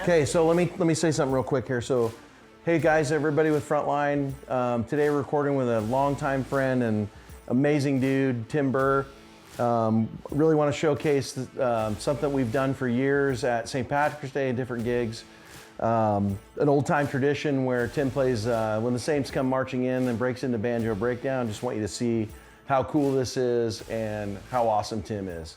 Okay, so let me say something real quick here. So, hey guys, everybody with Frontline. Today we're recording with a longtime friend and amazing dude, Tim Burr. Really want to showcase something we've done for years at St. Patrick's Day and different gigs. An old time tradition where Tim plays when the Saints come marching in and breaks into banjo breakdown. Just want you to see how cool this is and how awesome Tim is.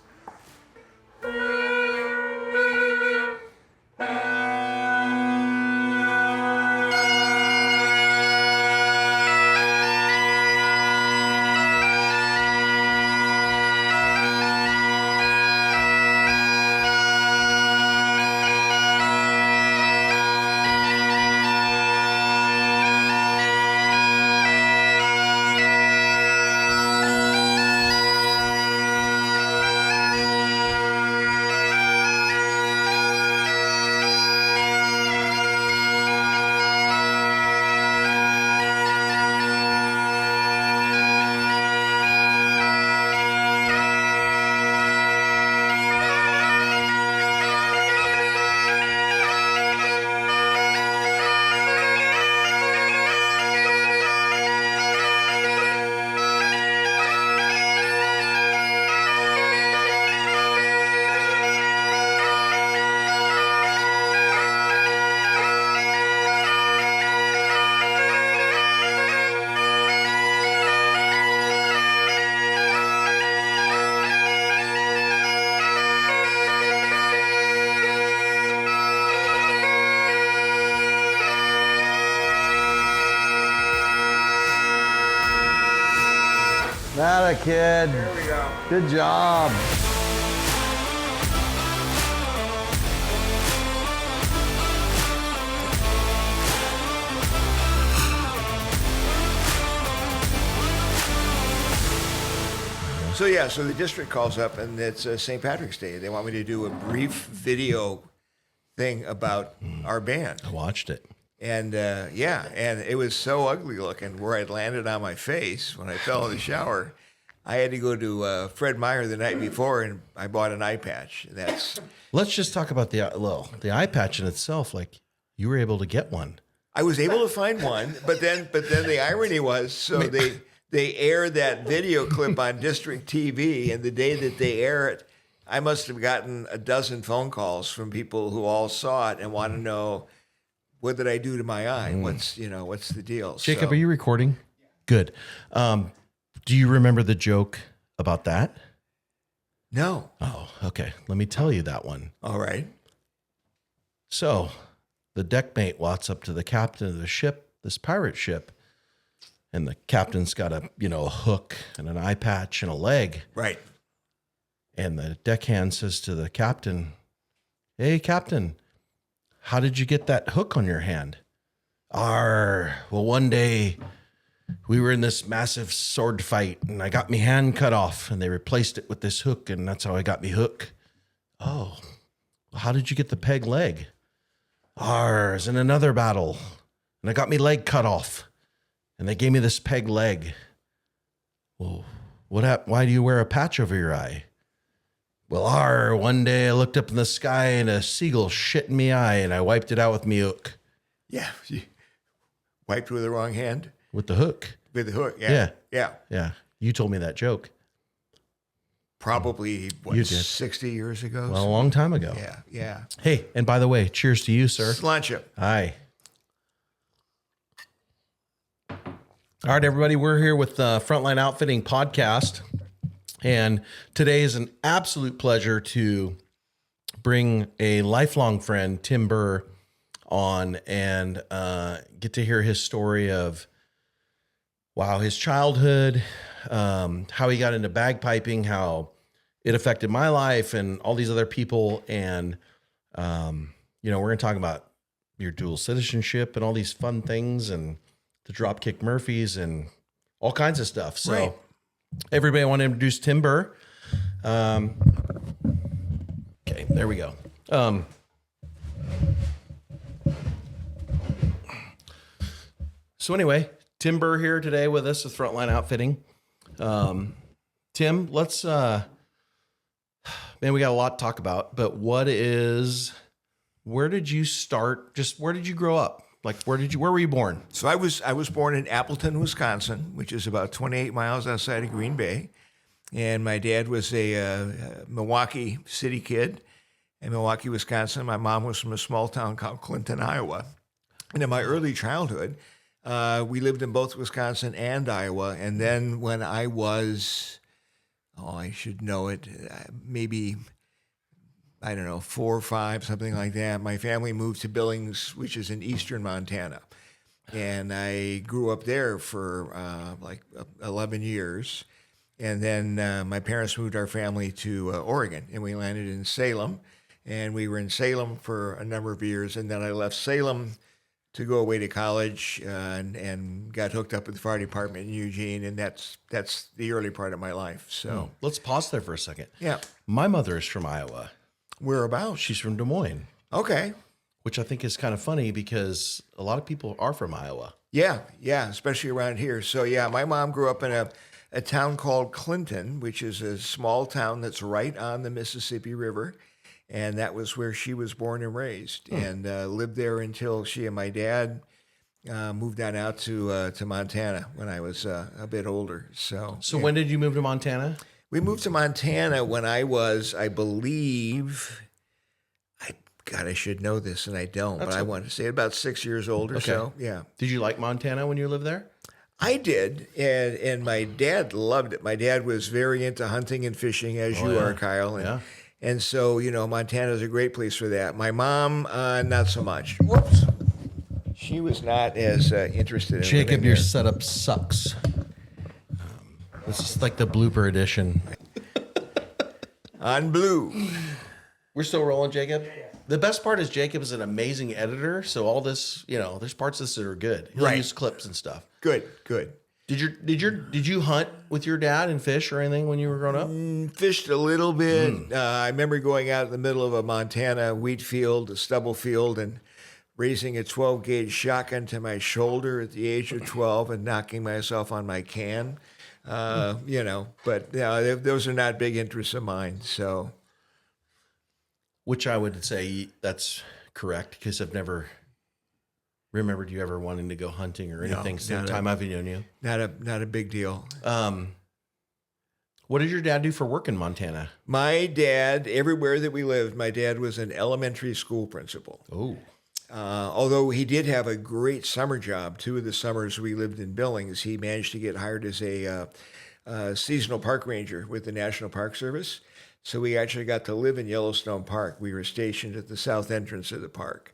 Atta kid. There we go. Good job. So the district calls up and it's St. Patrick's Day. They want me to do a brief video thing about our band. I watched it. And and it was so ugly looking where I'd landed on my face when I fell in the shower. I had to go to Fred Meyer the night before and I bought an eye patch. Let's just talk about the eye patch in itself. Like, you were able to get one. I was able to find one, but then the irony was, they air that video clip on district TV, and the day that they air it, I must have gotten a dozen phone calls from people who all saw it and want to know, what did I do to my eye? What's the deal? Jacob, are you recording? Good. Do you remember the joke about that? No. Oh, okay. Let me tell you that one. All right. So the deckmate walks up to the captain of the ship, this pirate ship, and the captain's got a hook and an eye patch and a leg. Right. And the deckhand says to the captain, "Hey, Captain, how did you get that hook on your hand?" Well, one day we were in this massive sword fight and I got me hand cut off and they replaced it with this hook and that's how I got me hook. Oh, well, how did you get the peg leg? I was in another battle and I got me leg cut off and they gave me this peg leg. Well, why do you wear a patch over your eye? Well, one day I looked up in the sky and a seagull shit in me eye and I wiped it out with me hook. Yeah. You wiped with the wrong hand? With the hook. With the hook, yeah. Yeah. You told me that joke. Probably, You did. 60 years ago? Well, a long time ago. Yeah. Hey, and by the way, cheers to you, sir. Sláinte. Hi. All right, everybody, we're here with the Frontline Outfitting Podcast. And today is an absolute pleasure to bring a lifelong friend, Tim Burr, on and get to hear his story of, his childhood, how he got into bagpiping, how it affected my life and all these other people. And, we're going to talk about your dual citizenship and all these fun things and the Dropkick Murphys and all kinds of stuff. So Right. Everybody, I want to introduce Tim Burr. Okay, there we go. So anyway, Tim Burr here today with us with Frontline Outfitting. Tim, let's, we got a lot to talk about, but what is Where did you start? Just where did you grow up? Like, where were you born? So I was born in Appleton, Wisconsin, which is about 28 miles outside of Green Bay. And my dad was a Milwaukee city kid in Milwaukee, Wisconsin. My mom was from a small town called Clinton, Iowa. And in my early childhood, we lived in both Wisconsin and Iowa. And then when I was, I should know it, maybe, I don't know, 4 or 5, something like that, my family moved to Billings, which is in eastern Montana. And I grew up there for like 11 years. And then my parents moved our family to Oregon, and we landed in Salem. And we were in Salem for a number of years. And then I left Salem to go away to college and got hooked up with the fire department in Eugene. And that's the early part of my life. So Let's pause there for a second. Yeah. My mother is from Iowa. Whereabouts? She's from Des Moines. Okay. Which I think is kind of funny because a lot of people are from Iowa. Yeah, especially around here. So yeah, my mom grew up in a town called Clinton, which is a small town that's right on the Mississippi River. And that was where she was born and raised, and lived there until she and my dad moved on out to Montana when I was a bit older. So yeah. When did you move to Montana? We moved to Montana when I was, I believe, I should know this and I don't, but I want to say about 6 years old or so. Yeah. Did you like Montana when you lived there? I did, and my dad loved it. My dad was very into hunting and fishing, as you are, Kyle. And so, Montana's a great place for that. My mom, not so much. Whoops. She was not as interested in Jacob, living your there. setup sucks. This is like the blooper edition. On blue. We're still rolling, Jacob? Yeah. The best part is Jacob is an amazing editor, so all this, there's parts of this that are good. He'll use clips and stuff. Good. Did you hunt with your dad and fish or anything when you were growing up? Fished a little bit. I remember going out in the middle of a Montana wheat field, a stubble field, and raising a 12-gauge shotgun to my shoulder at the age of 12 and knocking myself on my can. But those are not big interests of mine. So, which I would say that's correct because I've never remembered you ever wanting to go hunting or anything since the time I've known you. Not a big deal. What did your dad do for work in Montana? My dad, everywhere that we lived, my dad was an elementary school principal. Oh. Although he did have a great summer job. 2 of the summers we lived in Billings, he managed to get hired as a seasonal park ranger with the National Park Service. So we actually got to live in Yellowstone Park. We were stationed at the south entrance of the park.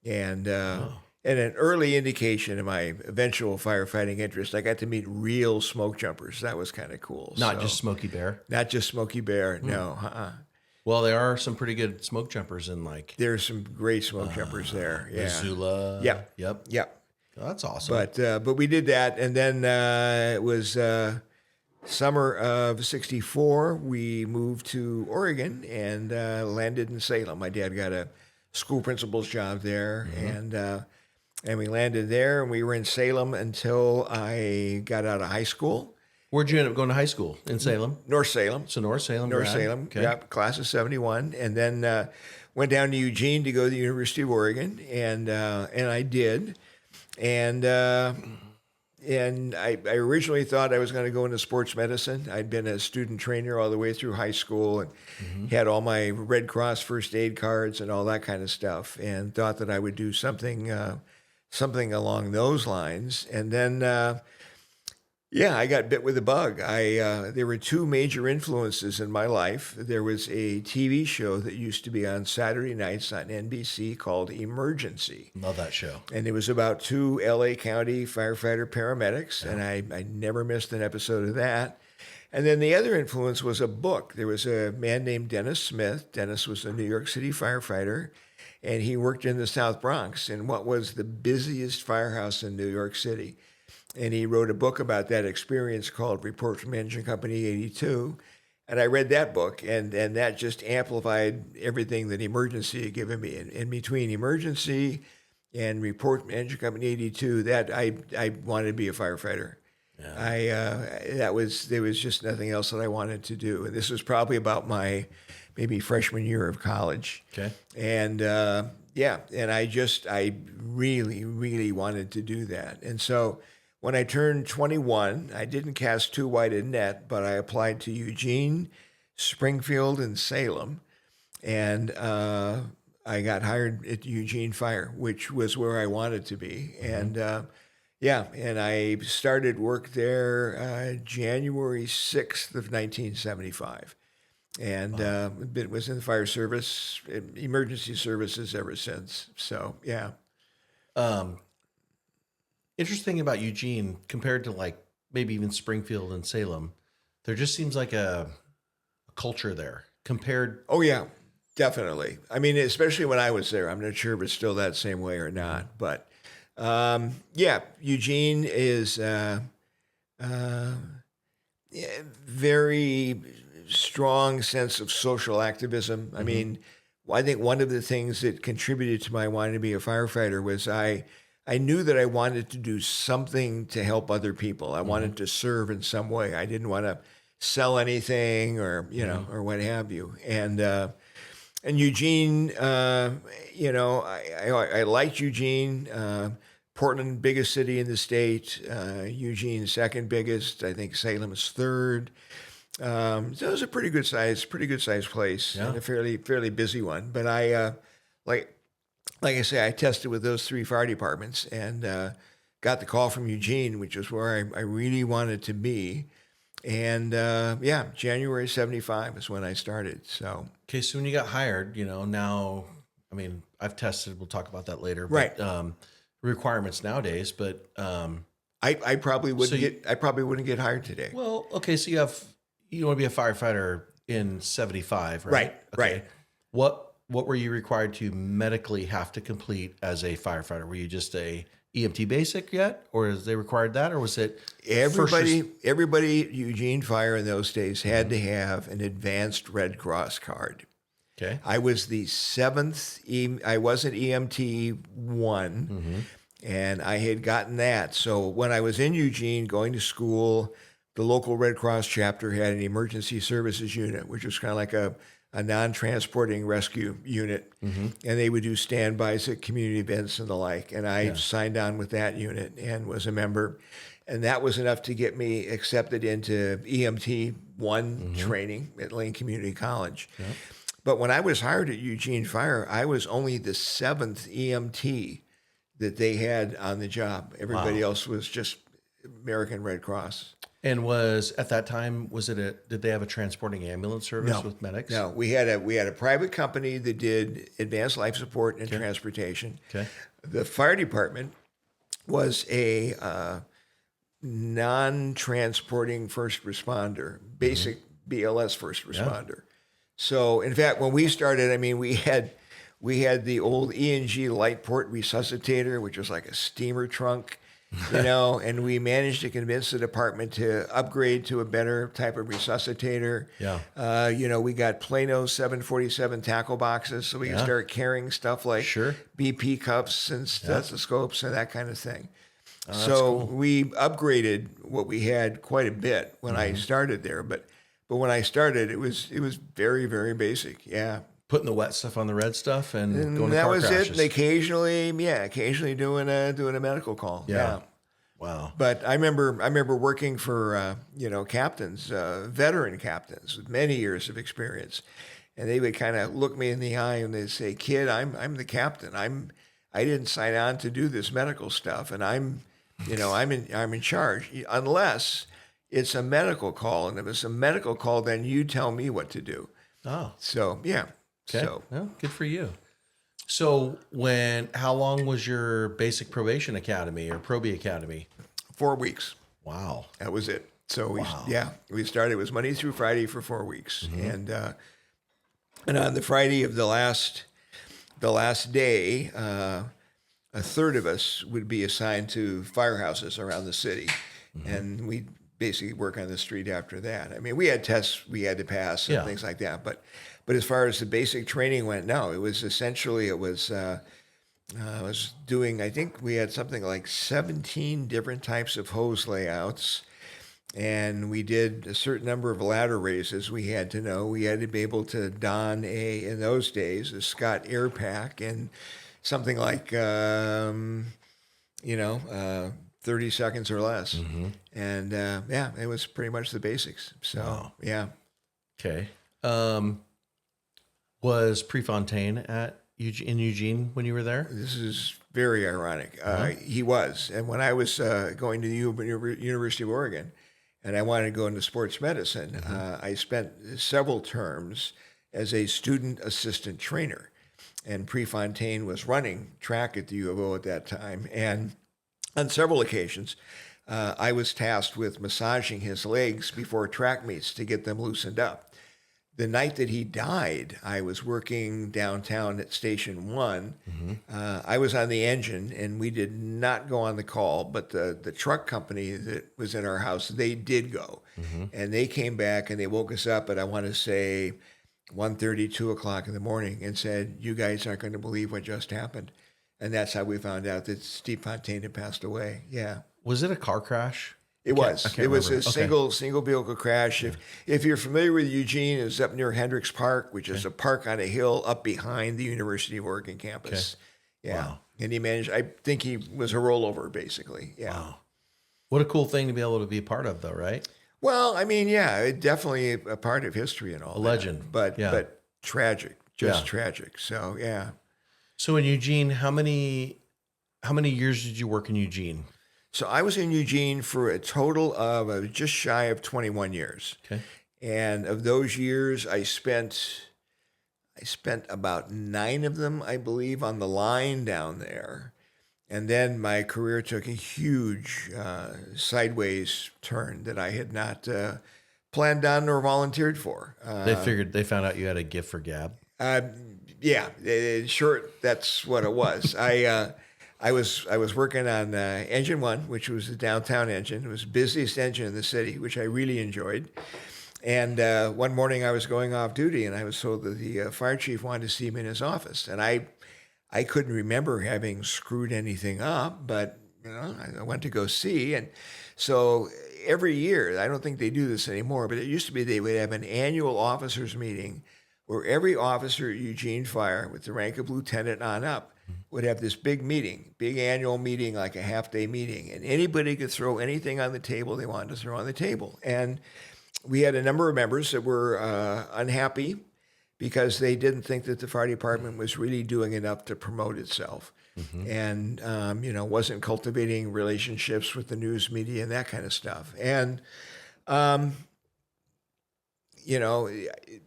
And an early indication of my eventual firefighting interest, I got to meet real smoke jumpers. That was kind of cool. Not just Smokey Bear? Not just Smokey Bear, no. Well, there are some pretty good smoke jumpers in There's some great smoke jumpers there. Yeah. Missoula. Yep. Oh, that's awesome. But we did that, and then it was summer of '64. We moved to Oregon and landed in Salem. My dad got a school principal's job there, and we landed there, and we were in Salem until I got out of high school. Where'd you end up going to high school? In Salem? North Salem. So North Salem. North Salem. Okay. Yeah, class of '71, and then went down to Eugene to go to the University of Oregon, and I did, and I originally thought I was going to go into sports medicine. I'd been a student trainer all the way through high school, and had all my Red Cross first aid cards and all that kind of stuff, and thought that I would do something along those lines, and then. I got bit with a bug. There were 2 major influences in my life. There was a TV show that used to be on Saturday nights on NBC called Emergency. Love that show. And it was about 2 LA County firefighter paramedics, and I never missed an episode of that. And then the other influence was a book. There was a man named Dennis Smith. Dennis was a New York City firefighter, and he worked in the South Bronx in what was the busiest firehouse in New York City. And he wrote a book about that experience called Report from Engine Company 82. And I read that book, and that just amplified everything that Emergency had given me. And in between Emergency and Report from Engine Company 82, that I wanted to be a firefighter. Yeah. There was just nothing else that I wanted to do. And this was probably about my maybe freshman year of college. Okay. And Yeah, and I really, really wanted to do that. And so when I turned 21, I didn't cast too wide a net, but I applied to Eugene, Springfield, and Salem. And I got hired at Eugene Fire, which was where I wanted to be. And and I started work there January 6th of 1975. And was in the fire service, emergency services ever since. So, yeah. Interesting about Eugene compared to like maybe even Springfield and Salem, there just seems like a culture there compared. Oh, yeah, definitely. I mean, especially when I was there. I'm not sure if it's still that same way or not. But, Eugene is very strong sense of social activism. I mean, I think one of the things that contributed to my wanting to be a firefighter was I knew that I wanted to do something to help other people. I wanted to serve in some way. I didn't want to sell anything or, or what have you. And Eugene, I liked Eugene. Portland, biggest city in the state. Eugene, second biggest. I think Salem is third. So it was a pretty good size place, and a fairly busy one. But I, like I say, I tested with those 3 fire departments and got the call from Eugene, which is where I really wanted to be. And January 75 is when I started. So Okay, so when you got hired, now, I mean, I've tested. We'll talk about that later. Right. But, requirements nowadays, but I probably wouldn't get hired today. Well, okay, so you want to be a firefighter in 75, right? Right, okay. right. What were you required to medically have to complete as a firefighter? Were you just a EMT basic yet, or is they required that, or was it everybody at Eugene Fire in those days had to have an advanced Red Cross card. Okay. I was the 7th. I wasn't EMT 1, and I had gotten that. So when I was in Eugene going to school, the local Red Cross chapter had an emergency services unit, which was kind of like a non-transporting rescue unit, and they would do standbys at community events and the like. And I signed on with that unit and was a member, and that was enough to get me accepted into EMT 1 training at Lane Community College. Yep. But when I was hired at Eugene Fire, I was only the 7th EMT that they had on the job. Everybody else was just American Red Cross. And at that time, did they have a transporting ambulance service with medics? No, we had a private company that did advanced life support and transportation. Okay. The fire department was a non-transporting first responder, basic BLS first responder. So, in fact, when we started, I mean, we had the old E&G light port resuscitator, which was like a steamer trunk, and we managed to convince the department to upgrade to a better type of resuscitator. Yeah. We got Plano 747 tackle boxes, so we could start carrying stuff like BP cuffs and stethoscopes and that kind of thing. So we upgraded what we had quite a bit when I started there, but when I started, it was very, very basic. Yeah. Putting the wet stuff on the red stuff and going to that car was crashes. it. And occasionally doing a medical call. Yeah. Wow. But I remember working for captains, veteran captains with many years of experience, and they would kind of look me in the eye and they'd say, "Kid, I'm the captain. I didn't sign on to do this medical stuff, and I'm in charge unless it's a medical call, and if it's a medical call, then you tell me what to do." Oh. So, yeah. Okay. So, well, good for you. So how long was your basic probation academy or probie academy? 4 weeks. Wow. That was it. So we started, it was Monday through Friday for 4 weeks. And on the Friday of the last day, a third of us would be assigned to firehouses around the city. And we basically work on the street after that. I mean, we had tests we had to pass and things like that, but as far as the basic training went, no, it was essentially, I was doing, I think we had something like 17 different types of hose layouts, and we did a certain number of ladder raises. We had to know, we had to be able to don in those days, a Scott air pack, and something like 30 seconds or less. Mm-hmm. And yeah, it was pretty much the basics. So Wow. yeah. Okay. Was Prefontaine in Eugene when you were there? This is very ironic. He was. And when I was going to the University of Oregon and I wanted to go into sports medicine, I spent several terms as a student assistant trainer. And Prefontaine was running track at the U of O at that time. And on several occasions, I was tasked with massaging his legs before track meets to get them loosened up. The night that he died, I was working downtown at Station 1. I was on the engine, and we did not go on the call, but the truck company that was in our house, they did go. And they came back, and they woke us up at, I want to say, 1:30, 2 o'clock in the morning, and said, "You guys aren't going to believe what just happened." And that's how we found out that Steve Fontaine had passed away. Yeah. Was it a car crash? It was. It was a remember. single vehicle crash. If you're familiar with Eugene, it was up near Hendricks Park, which is a park on a hill up behind the University of Oregon campus. Yeah. Wow. And he managed, I think he was a rollover, basically. Yeah. Wow. What a cool thing to be able to be a part of, though, right? Well, I mean, yeah, it definitely a part of history and all that. Legend. But tragic, just Yeah. tragic. So, yeah. So in Eugene, how many years did you work in Eugene? So I was in Eugene for a total of just shy of 21 years. Okay. And of those years, I spent about 9 of them, I believe, on the line down there. And then my career took a huge sideways turn that I had not planned on or volunteered for. They found out you had a gift for gab. Yeah, in short, that's what it was. I was working on Engine 1, which was the downtown engine. It was the busiest engine in the city, which I really enjoyed. And one morning I was going off duty, and I was told that the fire chief wanted to see me in his office. And I couldn't remember having screwed anything up, but I went to go see. And so every year, I don't think they do this anymore, but it used to be they would have an annual officers meeting where every officer at Eugene Fire with the rank of lieutenant on up would have this big annual meeting, like a half-day meeting, and anybody could throw anything on the table they wanted to throw on the table. And we had a number of members that were unhappy because they didn't think that the fire department was really doing enough to promote itself and, wasn't cultivating relationships with the news media and that kind of stuff. And,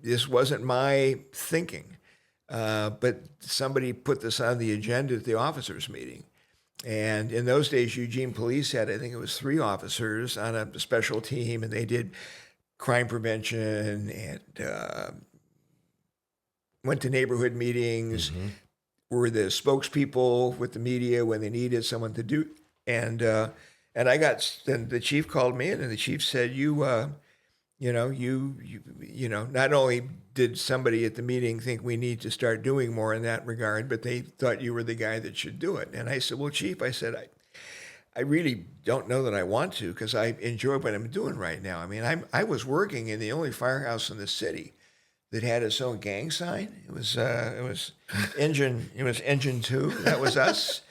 this wasn't my thinking. But somebody put this on the agenda at the officers meeting. And in those days, Eugene Police had, I think it was 3 officers on a special team, and they did crime prevention and went to neighborhood meetings, were the spokespeople with the media when they needed someone to do. And then the chief called me in, and the chief said, not only did somebody at the meeting think we need to start doing more in that regard, but they thought you were the guy that should do it. And I said, well, Chief, I really don't know that I want to, because I enjoy what I'm doing right now. I mean, I was working in the only firehouse in the city that had its own gang sign. It was Engine 2. That was us.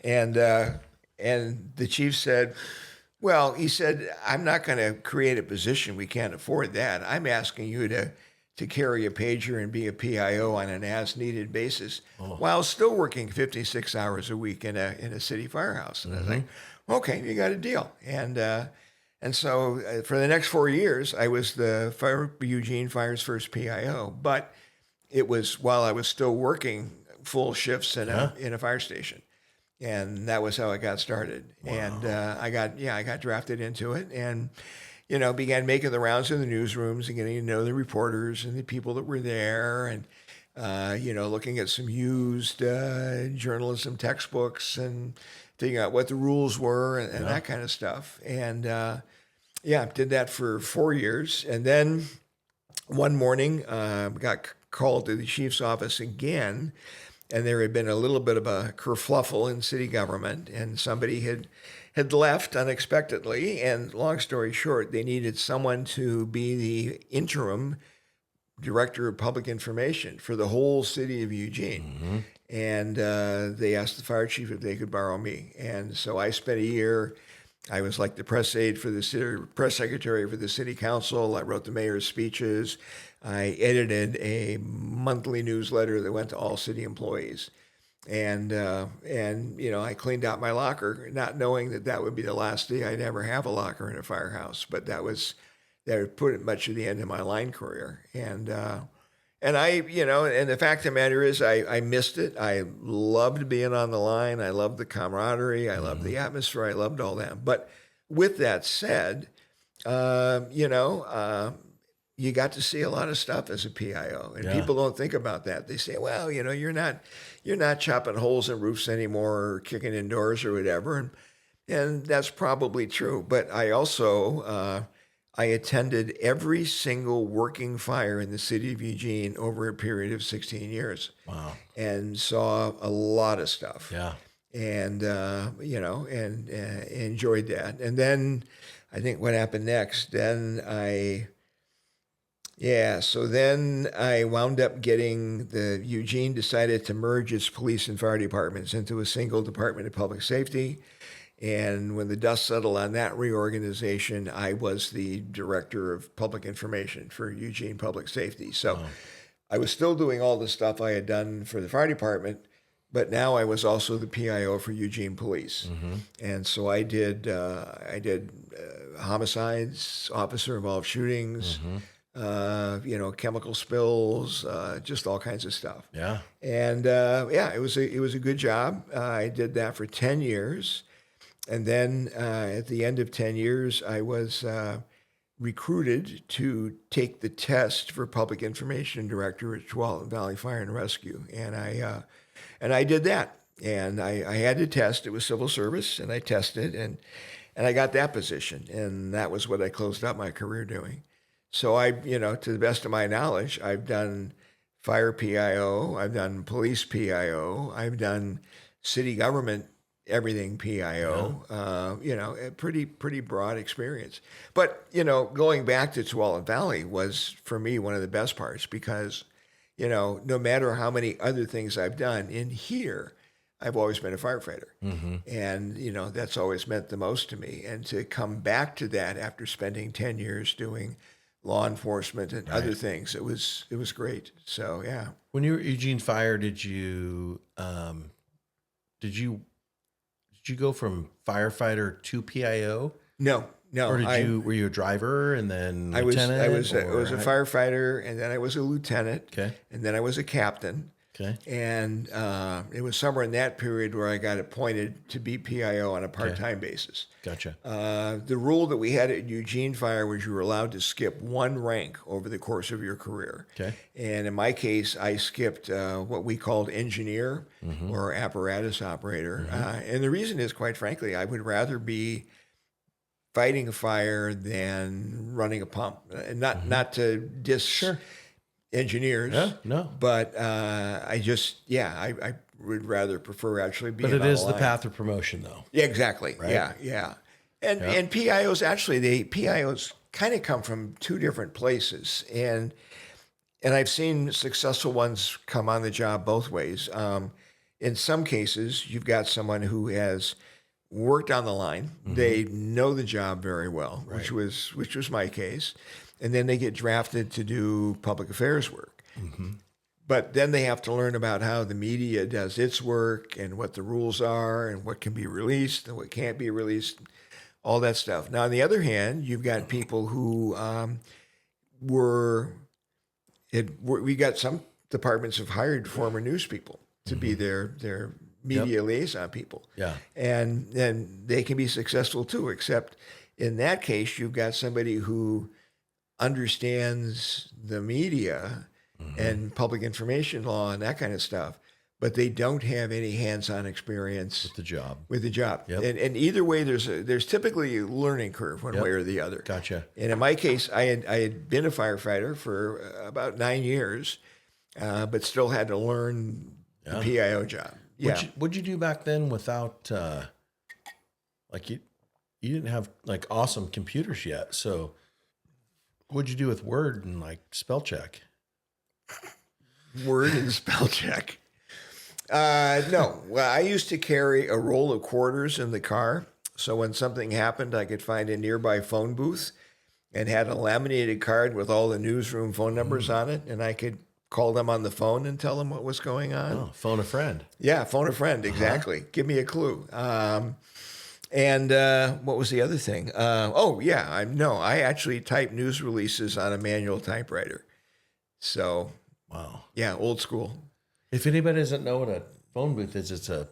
And the chief said, well, he said, I'm not going to create a position. We can't afford that. I'm asking you to carry a pager and be a PIO on an as-needed basis while still working 56 hours a week in a city firehouse. And I was like, okay, you got a deal. And so for the next 4 years, I was the Eugene Fire's first PIO. But it was while I was still working full shifts in a fire station. And that was how I got started. Wow. And I got drafted into it, and began making the rounds in the newsrooms and getting to know the reporters and the people that were there, and looking at some used journalism textbooks and figuring out what the rules were and that kind of stuff. And did that for 4 years, and then one morning got called to the chief's office again. And there had been a little bit of a kerfluffle in city government, and somebody had left unexpectedly. And long story short, they needed someone to be the interim director of public information for the whole city of Eugene. And they asked the fire chief if they could borrow me. And so I spent a year. I was like the press aide for the city, press secretary for the city council. I wrote the mayor's speeches. I edited a monthly newsletter that went to all city employees. And I cleaned out my locker, not knowing that would be the last day I'd ever have a locker in a firehouse. But that would put it much of the end of my line career. And the fact of the matter is I missed it. I loved being on the line. I loved the camaraderie. I loved the atmosphere. I loved all that. But with that said, you got to see a lot of stuff as a PIO, and people don't think about that. They say, well, you're not chopping holes in roofs anymore or kicking in doors or whatever. And that's probably true. But I also, I attended every single working fire in the city of Eugene over a period of 16 years. Wow. And saw a lot of stuff. Yeah. And, enjoyed that. And then I think what happened next, then I wound up getting Eugene decided to merge its police and fire departments into a single department of public safety. And when the dust settled on that reorganization, I was the director of public information for Eugene Public Safety. So I was still doing all the stuff I had done for the fire department, but now I was also the PIO for Eugene Police. And so I did homicides, officer-involved shootings, chemical spills, just all kinds of stuff. Yeah. And it was a good job. I did that for 10 years. And then at the end of 10 years, I was recruited to take the test for public information director at Tualatin Valley Fire Rescue. And I did that. And I had to test. It was civil service, and I tested, and I got that position. And that was what I closed up my career doing. So to the best of my knowledge, I've done fire PIO, I've done police PIO, I've done city government everything PIO, a pretty broad experience. But, going back to Tualatin Valley was, for me, one of the best parts because, no matter how many other things I've done in here, I've always been a firefighter. And, that's always meant the most to me. And to come back to that after spending 10 years doing law enforcement and other things, it was great. So, yeah. When you were at Eugene Fire, did you go from firefighter to PIO? No. Or were you a driver and then I was lieutenant? I was a firefighter, and then I was a lieutenant. Okay. And then I was a captain. Okay. And it was somewhere in that period where I got appointed to be PIO on a part-time basis. Gotcha. The rule that we had at Eugene Fire was you were allowed to skip one rank over the course of your career. Okay. And in my case, I skipped what we called engineer or apparatus operator. And the reason is, quite frankly, I would rather be fighting a fire than running a pump. And not to diss engineers. Yeah, no. But I would rather prefer actually being But it on is the line. path of promotion, though. Yeah, exactly. Right? Yeah. And PIOs, actually, PIOs kind of come from two different places. And I've seen successful ones come on the job both ways. In some cases, you've got someone who has worked on the line. They know the job very well, which was my case. And then they get drafted to do public affairs work. But then they have to learn about how the media does its work and what the rules are and what can be released and what can't be released, all that stuff. Now, on the other hand, you've got people who we got some departments have hired former news people to be their media liaison people. Yeah. And they can be successful too, except in that case, you've got somebody who understands the media and public information law and that kind of stuff, but they don't have any hands-on experience with the job. Yep. And either way, there's typically a learning curve one way or the other. Gotcha. And in my case, I had been a firefighter for about 9 years, but still had to learn the PIO job. Yeah. What'd you do back then without, you didn't have like awesome computers yet, so what'd you do with Word and like spell check? word and spell check. No. Well, I used to carry a roll of quarters in the car. So when something happened, I could find a nearby phone booth and had a laminated card with all the newsroom phone numbers on it. And I could call them on the phone and tell them what was going on. Oh, phone a friend. Yeah, phone a friend. Exactly. Give me a clue. And what was the other thing? I actually typed news releases on a manual typewriter. So, Wow. yeah, old school. If anybody doesn't know what a phone booth is, it's a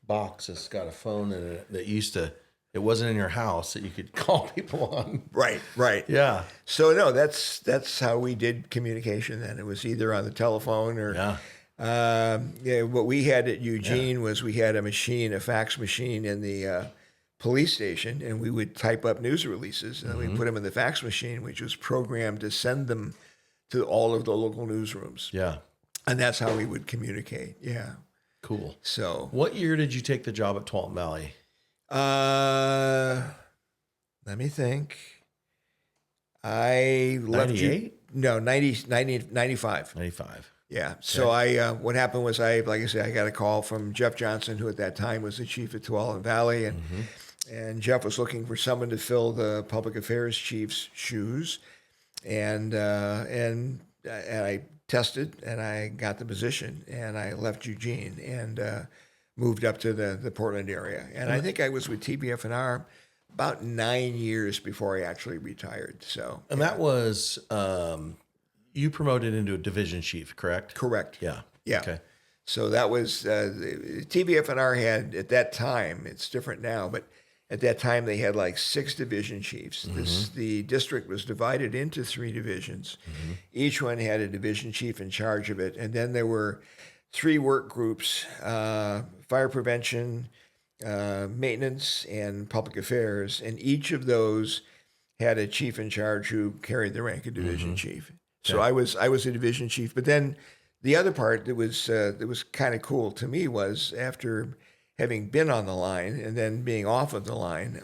box that's got a phone in it that it wasn't in your house that you could call people on. Right. Yeah. So no, that's how we did communication then. It was either on the telephone or what we had at Eugene was we had a fax machine in the police station, and we would type up news releases and then we put them in the fax machine, which was programmed to send them to all of the local newsrooms. Yeah. And that's how we would communicate. Yeah. Cool. So what year did you take the job at Tualatin Valley? Let me think. I left 98? No, 95. 95. Yeah. So what happened was like I said, I got a call from Jeff Johnson, who at that time was the chief of Tualatin Valley, and Jeff was looking for someone to fill the public affairs chief's shoes, and I tested and I got the position, and I left Eugene and moved up to the Portland area, and I think I was with TBF&R about 9 years before I actually retired. So, and that was you promoted into a division chief, correct? Correct. Yeah. Yeah. Okay. So that was TBF&R had at that time. It's different now, but at that time they had like 6 division chiefs. The district was divided into 3 divisions. Each one had a division chief in charge of it, and then there were 3 work groups: fire prevention, maintenance, and public affairs. And each of those had a chief in charge who carried the rank of division chief. So I was a division chief. But then the other part that was kind of cool to me was after having been on the line and then being off of the line,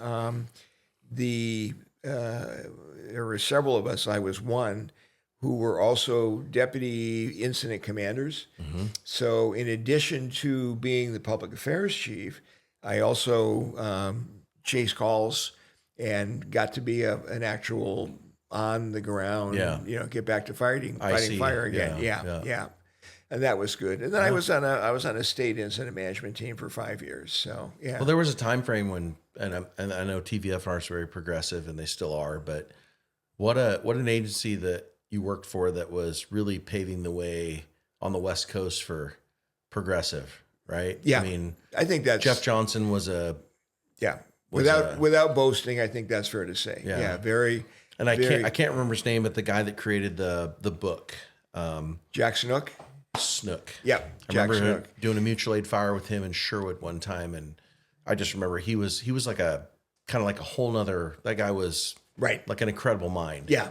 there were several of us. I was one who were also deputy incident commanders. So in addition to being the public affairs chief, I also chased calls and got to be an actual on the ground, get back to fighting fire again. Yeah. And that was good. And then I was on a state incident management team for 5 years. So yeah. Well, there was a time frame when, and I know TVFR is very progressive, and they still are. But what an agency that you worked for that was really paving the way on the West Coast for progressive, right? Yeah. I mean, I think that's Jeff Johnson was a without boasting. I think that's fair to say. Yeah. Very. And I can't remember his name, but the guy that created the book, Jack Snook. Snook. Yeah, I remember doing a mutual aid fire with him in Sherwood one time, and I just remember he was like a kind of like a whole nother. That guy was like an incredible mind. Yeah.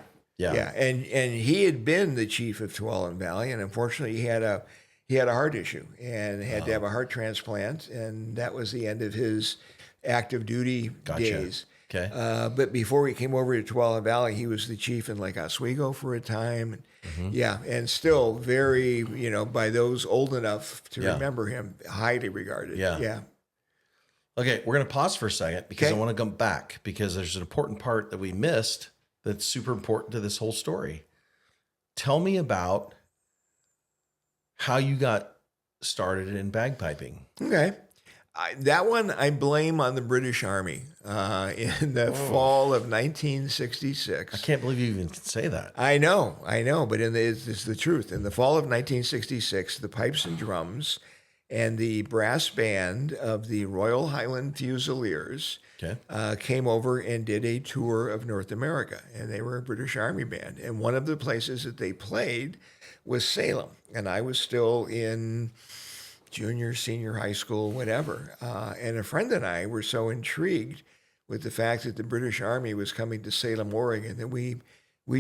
And he had been the chief of Tualatin Valley, and unfortunately he had a heart issue and had to have a heart transplant, and that was the end of his active duty days. Okay. But before he came over to Tualatin Valley, he was the chief in Lake Oswego for a time. Yeah, and still very, by those old enough to remember him, highly regarded. Yeah. Okay, we're going to pause for a second because I want to come back because there's an important part that we missed that's super important to this whole story. Tell me about how you got started in bagpiping. Okay. That one I blame on the British Army in the fall of 1966. I can't believe you even can say that. I know, but it's the truth. In the fall of 1966, the pipes and drums and the brass band of the Royal Highland Fusiliers came over and did a tour of North America, and they were a British Army band. And one of the places that they played was Salem, and I was still in junior, senior high school, whatever. And a friend and I were so intrigued with the fact that the British Army was coming to Salem, Oregon, that we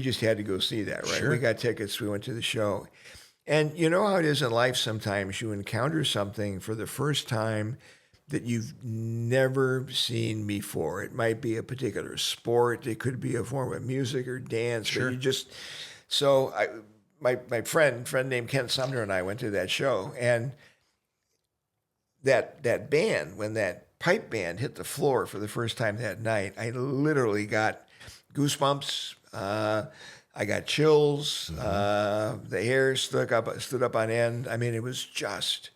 just had to go see that, right? Sure. We got tickets. We went to the show. And you know how it is in life sometimes. You encounter something for the first time that you've never seen before. It might be a particular sport. It could be a form of music or dance. Sure. But so my friend named Ken Sumner and I went to that show, and that band, when that pipe band hit the floor for the first time that night, I literally got goosebumps. I got chills. The hair stood up on end. I mean, it was just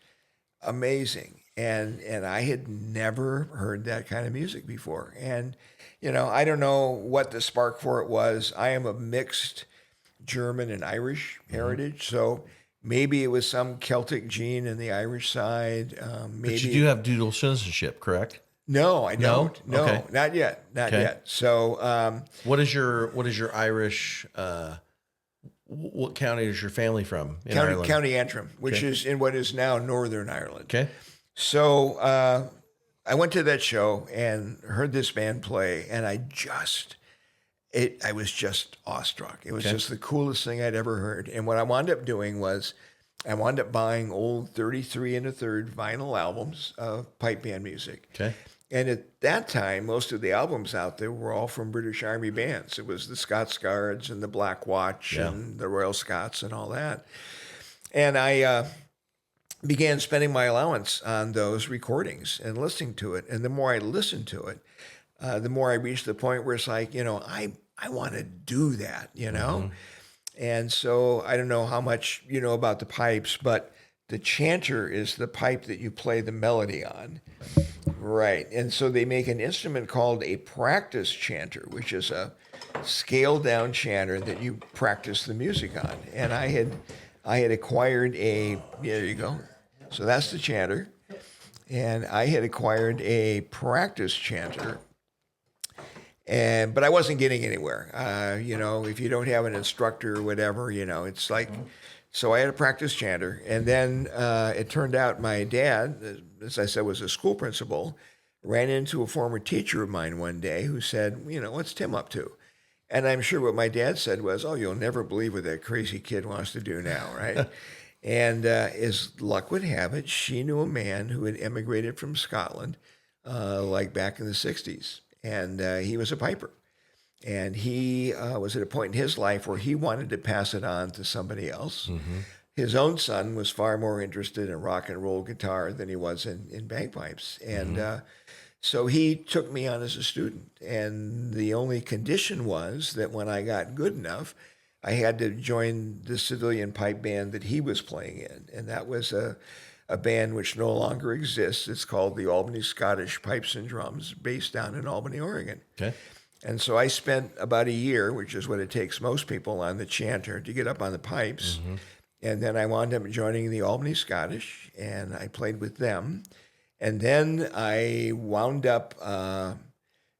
amazing. And I had never heard that kind of music before. And, I don't know what the spark for it was. I am of mixed German and Irish heritage. So maybe it was some Celtic gene in the Irish side. Maybe. But you do have dual citizenship, correct? No, I don't. No, okay. not yet. Not yet. So, what is your Irish? What county is your family from in Ireland? County Antrim, which is in what is now Northern Ireland. Okay. So I went to that show and heard this band play, and I was just awestruck. It was just the coolest thing I'd ever heard. And what I wound up doing was I wound up buying old 33 1/3 vinyl albums of pipe band music. Okay. And at that time, most of the albums out there were all from British Army bands. It was the Scots Guards and the Black Watch and the Royal Scots and all that. And I began spending my allowance on those recordings and listening to it. And the more I listened to it, the more I reached the point where it's like, I want to do that, And so I don't know how much you know about the pipes, but the chanter is the pipe that you play the melody on. Right. And so they make an instrument called a practice chanter, which is a scaled down chanter that you practice the music on. And I had acquired there you go. So that's the chanter. And I had acquired a practice chanter. But I wasn't getting anywhere. If you don't have an instructor or whatever, it's like, so I had a practice chanter. And then it turned out my dad, as I said, was a school principal, ran into a former teacher of mine one day who said, what's Tim up to? And I'm sure what my dad said was, oh, you'll never believe what that crazy kid wants to do now, right? And as luck would have it, she knew a man who had emigrated from Scotland, like back in the 60s. And he was a piper. And he was at a point in his life where he wanted to pass it on to somebody else. Mm-hmm. His own son was far more interested in rock and roll guitar than he was in bagpipes. And so he took me on as a student. And the only condition was that when I got good enough, I had to join the civilian pipe band that he was playing in. And that was a band which no longer exists. It's called the Albany Scottish Pipes and Drums, based down in Albany, Oregon. Okay. And so I spent about a year, which is what it takes most people on the chanter to get up on the pipes. Mm-hmm. And then I wound up joining the Albany Scottish, and I played with them. And then I wound up,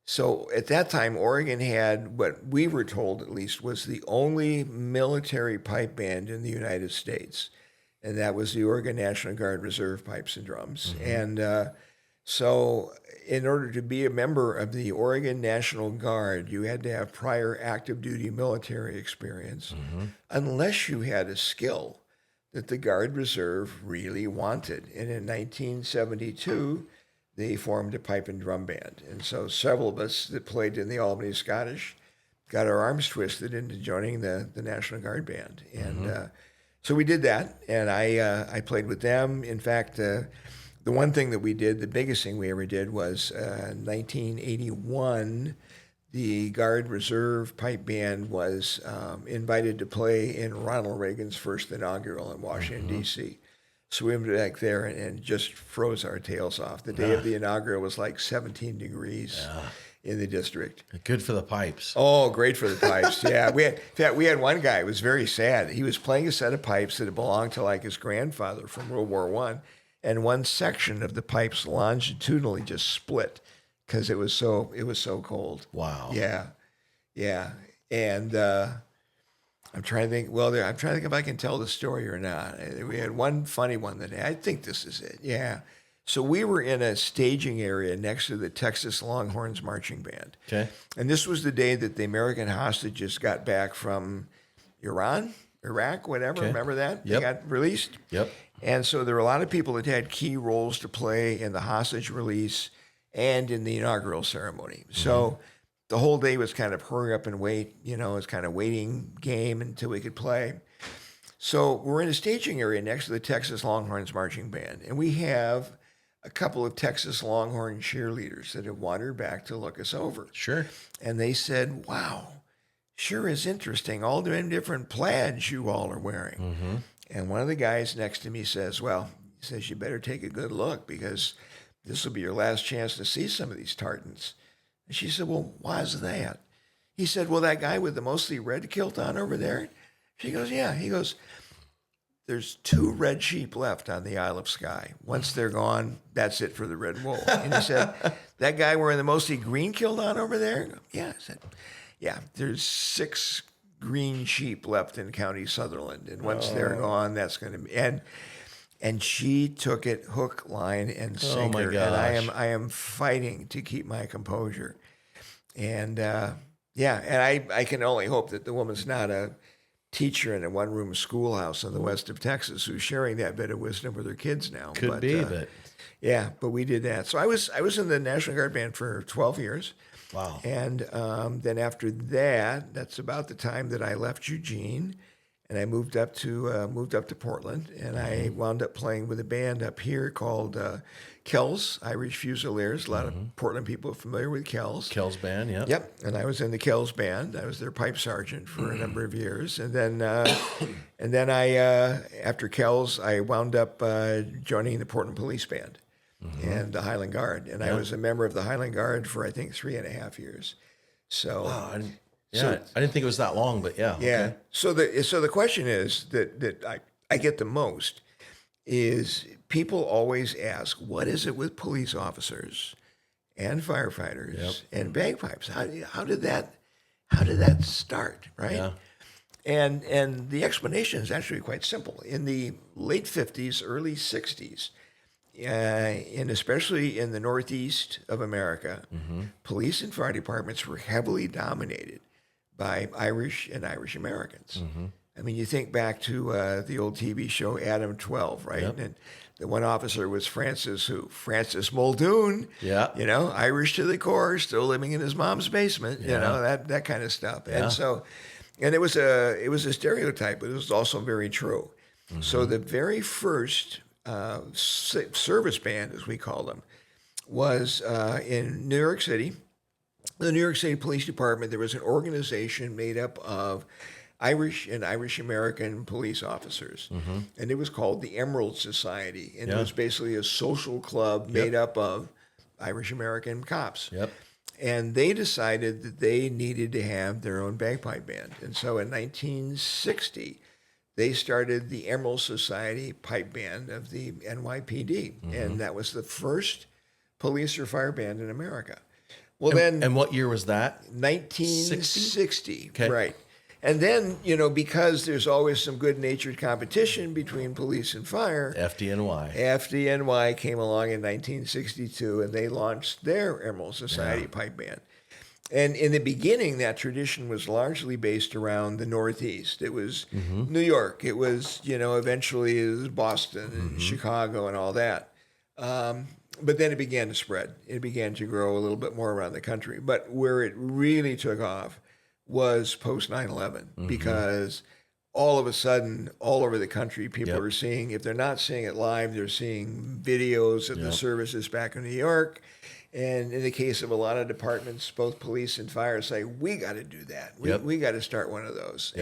so at that time, Oregon had what we were told, at least, was the only military pipe band in the United States. And that was the Oregon National Guard Reserve Pipes and Drums. Mm-hmm. And so in order to be a member of the Oregon National Guard, you had to have prior active duty military experience, unless you had a skill that the Guard Reserve really wanted. And in 1972, they formed a pipe and drum band. And so several of us that played in the Albany Scottish got our arms twisted into joining the National Guard band. And so we did that, and I played with them. In fact, the one thing that we did, the biggest thing we ever did, was 1981, the Guard Reserve Pipe Band was invited to play in Ronald Reagan's first inaugural in Washington, D.C. So we went back there and just froze our tails off. The day of the inaugural was like 17 degrees in the district. Good for the pipes. Oh, great for the pipes. Yeah. In fact, we had one guy who was very sad. He was playing a set of pipes that had belonged to like his grandfather from World War I. And one section of the pipes longitudinally just split because it was so cold. Wow. Yeah. Yeah. And I'm trying to think, if I can tell the story or not. We had one funny one that I think this is it. Yeah. So we were in a staging area next to the Texas Longhorns Marching Band. Okay. And this was the day that the American hostages got back from Iraq, whatever. Okay. Remember that? Yep. They got released. Yep. And so there were a lot of people that had key roles to play in the hostage release and in the inaugural ceremony. So the whole day was kind of hurry up and wait, it was kind of waiting game until we could play. So we're in a staging area next to the Texas Longhorns Marching Band, and we have a couple of Texas Longhorn cheerleaders that have wandered back to look us over. Sure. And they said, wow, sure is interesting, all the different plaids you all are wearing. Mm-hmm. And one of the guys next to me says, you better take a good look because this will be your last chance to see some of these tartans. And she said, well, why is that? He said, well, that guy with the mostly red kilt on over there. She goes, yeah. He goes, there's 2 red sheep left on the Isle of Skye. Once they're gone, that's it for the red wool. And he said, that guy wearing the mostly green kilt on over there? Yeah. I said, yeah, there's 6 green sheep left in County Sutherland. And once they're gone, that's going to be, and she took it hook, line, and sinker. Oh my gosh. And I am fighting to keep my composure. And I can only hope that the woman's not a teacher in a one-room schoolhouse in the west of Texas who's sharing that bit of wisdom with her kids now. But we did that. So I was in the National Guard Band for 12 years. Wow. And then after that, that's about the time that I left Eugene, and I moved up to Portland, and I wound up playing with a band up here called Kells, Irish Fusiliers. A lot of Portland people are familiar with Kells. Kells band, yeah. Yep, and I was in the Kells band. I was their pipe sergeant for a number of years, and then I after Kells, I wound up joining the Portland Police Band and the Highland Guard, and I was a member of the Highland Guard for I think 3.5 years. So, I didn't think it was that long, but yeah. yeah. Okay. So the question is that I get the most is people always ask, what is it with police officers and firefighters and bagpipes? How did that start, right? Yeah. And the explanation is actually quite simple. In the late 50s, early 60s, and especially in the Northeast of America, police and fire departments were heavily dominated by Irish and Irish Americans. I mean, you think back to the old TV show Adam 12, right? Yep. And the one officer was Francis Muldoon. Yeah. You know, Irish to the core, still living in his mom's basement. You know, that kind of stuff. Yeah. And so, and it was a stereotype, but it was also very true. So the very first service band, as we call them, was in New York City. The New York City Police Department, there was an organization made up of Irish and Irish American police officers. And it was called the Emerald Society. And it was basically a social club made up of Irish American cops. Yep. And they decided that they needed to have their own bagpipe band. And so in 1960, they started the Emerald Society Pipe Band of the NYPD. And that was the first police or fire band in America. Well, And what year was that? 1960, Okay. right. And then, you know, because there's always some good-natured competition between police and fire, FDNY came along in 1962, and they launched their Emerald Society Pipe Band. And in the beginning, that tradition was largely based around the Northeast. It was New York. It was, you know, eventually it was Boston and Chicago and all that. But then it began to spread. It began to grow a little bit more around the country. But where it really took off was post 9/11, because all of a sudden, all over the country, people are seeing, if they're not seeing it live, they're seeing videos of the services back in New York. And in the case of a lot of departments, both police and fire say, we got to do that. We got to start one of those.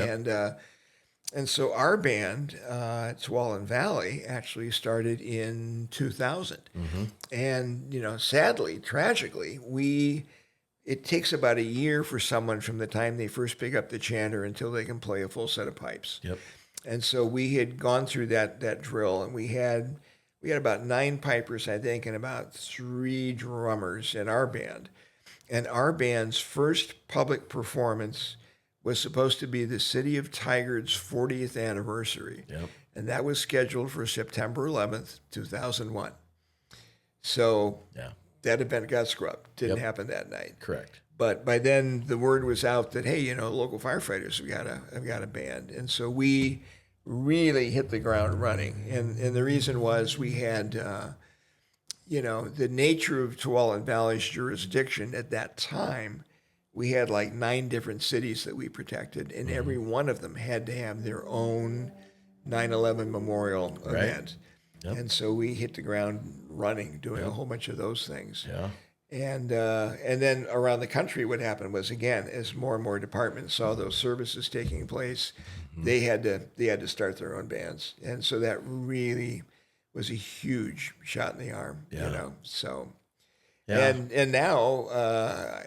And so our band, Tualatin Valley, actually started in 2000. And, you know, sadly, tragically, it takes about a year for someone from the time they first pick up the chanter until they can play a full set of pipes. And so we had gone through that drill, and we had about 9 pipers, I think, and about 3 drummers in our band. And our band's first public performance was supposed to be the City of Tigard's 40th anniversary. And that was scheduled for September 11th, 2001. So that event got scrubbed. Didn't happen that night. Correct. But by then the word was out that, hey, you know, local firefighters have got a band. And so we really hit the ground running. And the reason was we had, you know, the nature of Tualatin Valley's jurisdiction at that time, we had like 9 different cities that we protected, and every one of them had to have their own 9/11 memorial event. Yep. And so we hit the ground running, doing a whole bunch of those things. Yeah. And then around the country, what happened was, again, as more and more departments saw those services taking place, they had to start their own bands, and so that really was a huge shot in the arm. Yeah. You know, so. Yeah. And now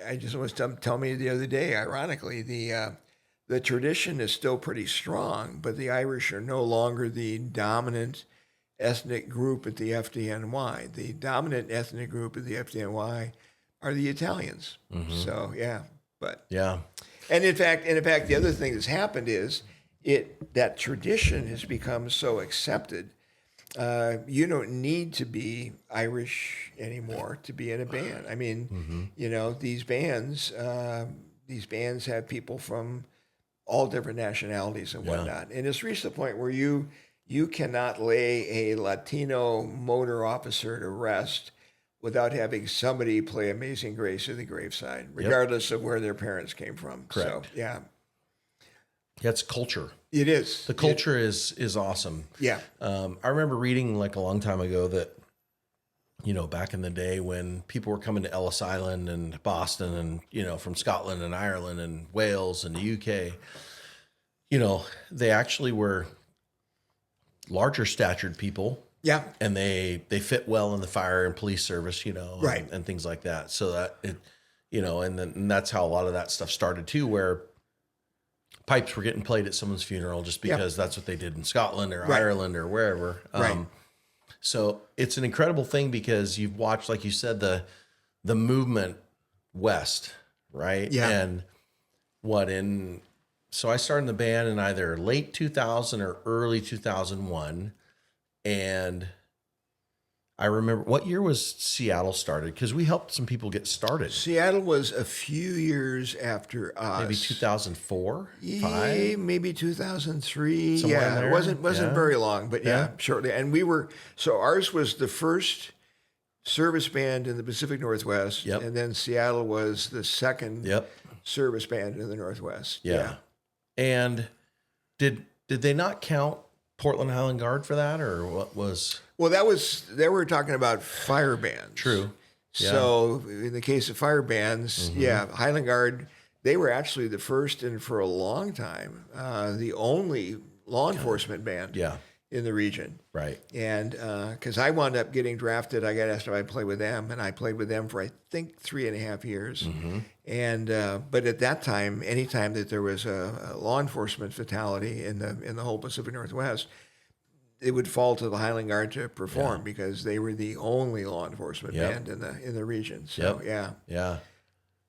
I just was tell me the other day, ironically, the tradition is still pretty strong, but the Irish are no longer the dominant ethnic group at the FDNY. The dominant ethnic group at the FDNY are the Italians. So Yeah. and in fact, the other thing that's happened is that tradition has become so accepted. You don't need to be Irish anymore to be in a band. I mean, you know, these bands have people from all different nationalities and whatnot. And it's reached the point where you cannot lay a Latino motor officer to rest without having somebody play Amazing Grace at the graveside, regardless of where their parents came from. Correct. So, yeah. That's culture. It is. The culture is awesome. Yeah. I remember reading like a long time ago that, you know, back in the day when people were coming to Ellis Island and Boston and, you know, from Scotland and Ireland and Wales and the UK, you know, they actually were larger statured people. Yeah. And they fit well in the fire and police service, you know, Right. and things like that. So that it, you know, and that's how a lot of that stuff started too, where pipes were getting played at someone's funeral just because that's what they did in Scotland or Ireland or wherever. Right. So it's an incredible thing because you've watched, like you said, the movement west, right? Yeah. And so I started in the band in either late 2000 or early 2001. And I remember, what year was Seattle started? Because we helped some people get started. Seattle was a few years after us. Maybe 2004, Yeah, maybe 2003. Somewhere in there. It wasn't very long, but shortly. And so ours was the first service band in the Pacific Northwest, and then Seattle was the second service band in the Northwest. Yeah. And did they not count Portland Highland Guard for that, or what was? Well, they were talking about fire bands. True. Yeah. So in the case of fire bands, Highland Guard, they were actually the first and for a long time, the only law enforcement band in the region. Right. And because I wound up getting drafted, I got asked if I'd play with them, and I played with them for, I think, 3.5 years. And but at that time, anytime that there was a law enforcement fatality in the whole Pacific Northwest, it would fall to the Highland Guard to perform because they were the only law enforcement band in the region. So yeah.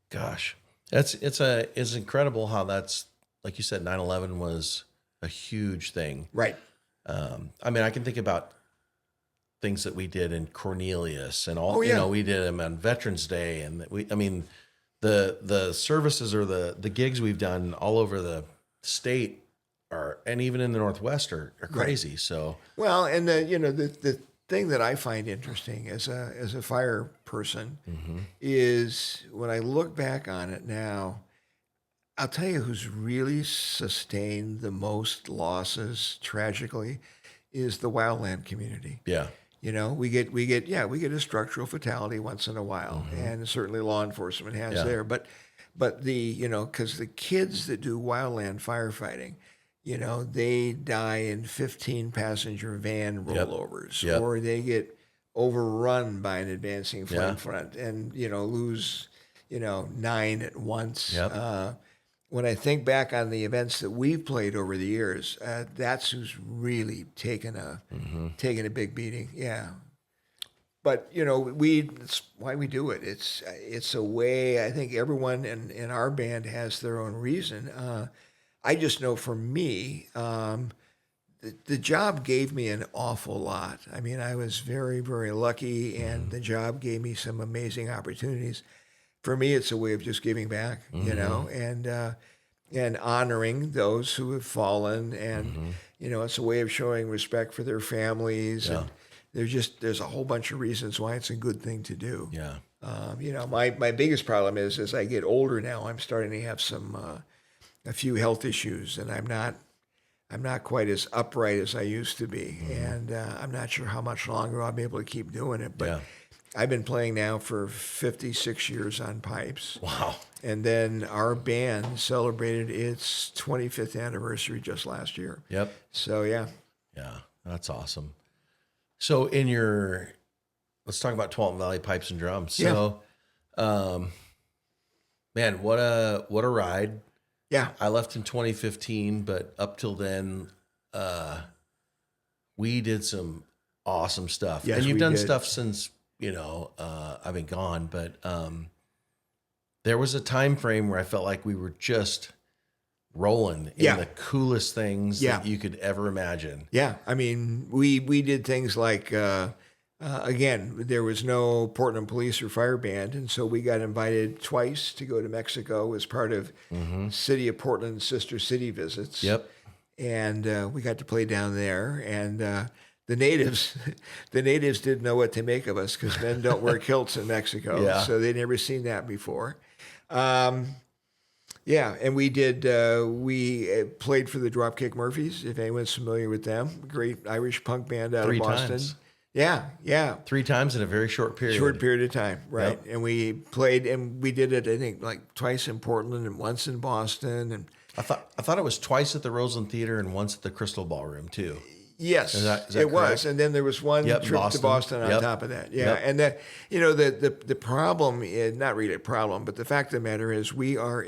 Gosh, it's incredible how that's, like you said, 9/11 was a huge thing. Right. I mean, I can think about things that we did in Cornelius and all. You know, we did them on Veterans Day, and the services or the gigs we've done all over the state and even in the Northwest are crazy. Right. So and the thing that I find interesting as a fire person is when I look back on it now, I'll tell you who's really sustained the most losses tragically is the wildland community. Yeah. You know, we get a structural fatality once in a while, and certainly law enforcement has there. But because the kids that do wildland firefighting, you know, they die in 15-passenger van rollovers, or they get overrun by an advancing flame front and, lose, 9 at once. When I think back on the events that we've played over the years, that's who's really taken a big beating. Yeah. But, it's why we do it. It's a way, I think everyone in our band has their own reason. I just know for me, the job gave me an awful lot. I mean, I was very, very lucky, and the job gave me some amazing opportunities. For me, it's a way of just giving back, and honoring those who have fallen, and it's a way of showing respect for their families. And there's a whole bunch of reasons why it's a good thing to do. Yeah. My biggest problem is as I get older now, I'm starting to have a few health issues, and I'm I'm not quite as upright as I used to be, and I'm not sure how much longer I'll be able to keep doing it. But I've been playing now for 56 years on pipes. Wow. And then our band celebrated its 25th anniversary just last year. Yep. So, yeah. Yeah, that's awesome. So let's talk about Tualatin Valley Pipes and Drums. So, man, what a ride. Yeah. I left in 2015, but up till then, we did some awesome stuff. Yes, and you've we done did. stuff since, I've been gone, but there was a time frame where I felt like we were just rolling in the coolest things that you could ever imagine. Yeah. I mean, we did things like, again, there was no Portland Police or Fire Band, and so we got invited twice to go to Mexico as part of City of Portland Sister City visits. Yep. And we got to play down there, and the natives didn't know what to make of us because men don't wear kilts in Mexico, so they'd never seen that before. And we did. We played for the Dropkick Murphys, if anyone's familiar with them. Great Irish punk band out of Boston. Times. Yeah. 3 times in a very short period. Short period of time, right? Yep. And we played, and we did it, I think, like twice in Portland and once in Boston. And I thought it was twice at the Roseland Theater and once at the Crystal Ballroom too. yes, Is that it was. correct? And then there was one trip to Boston on top of that. Yeah, and that, the problem is not really a problem, but the fact of the matter is we are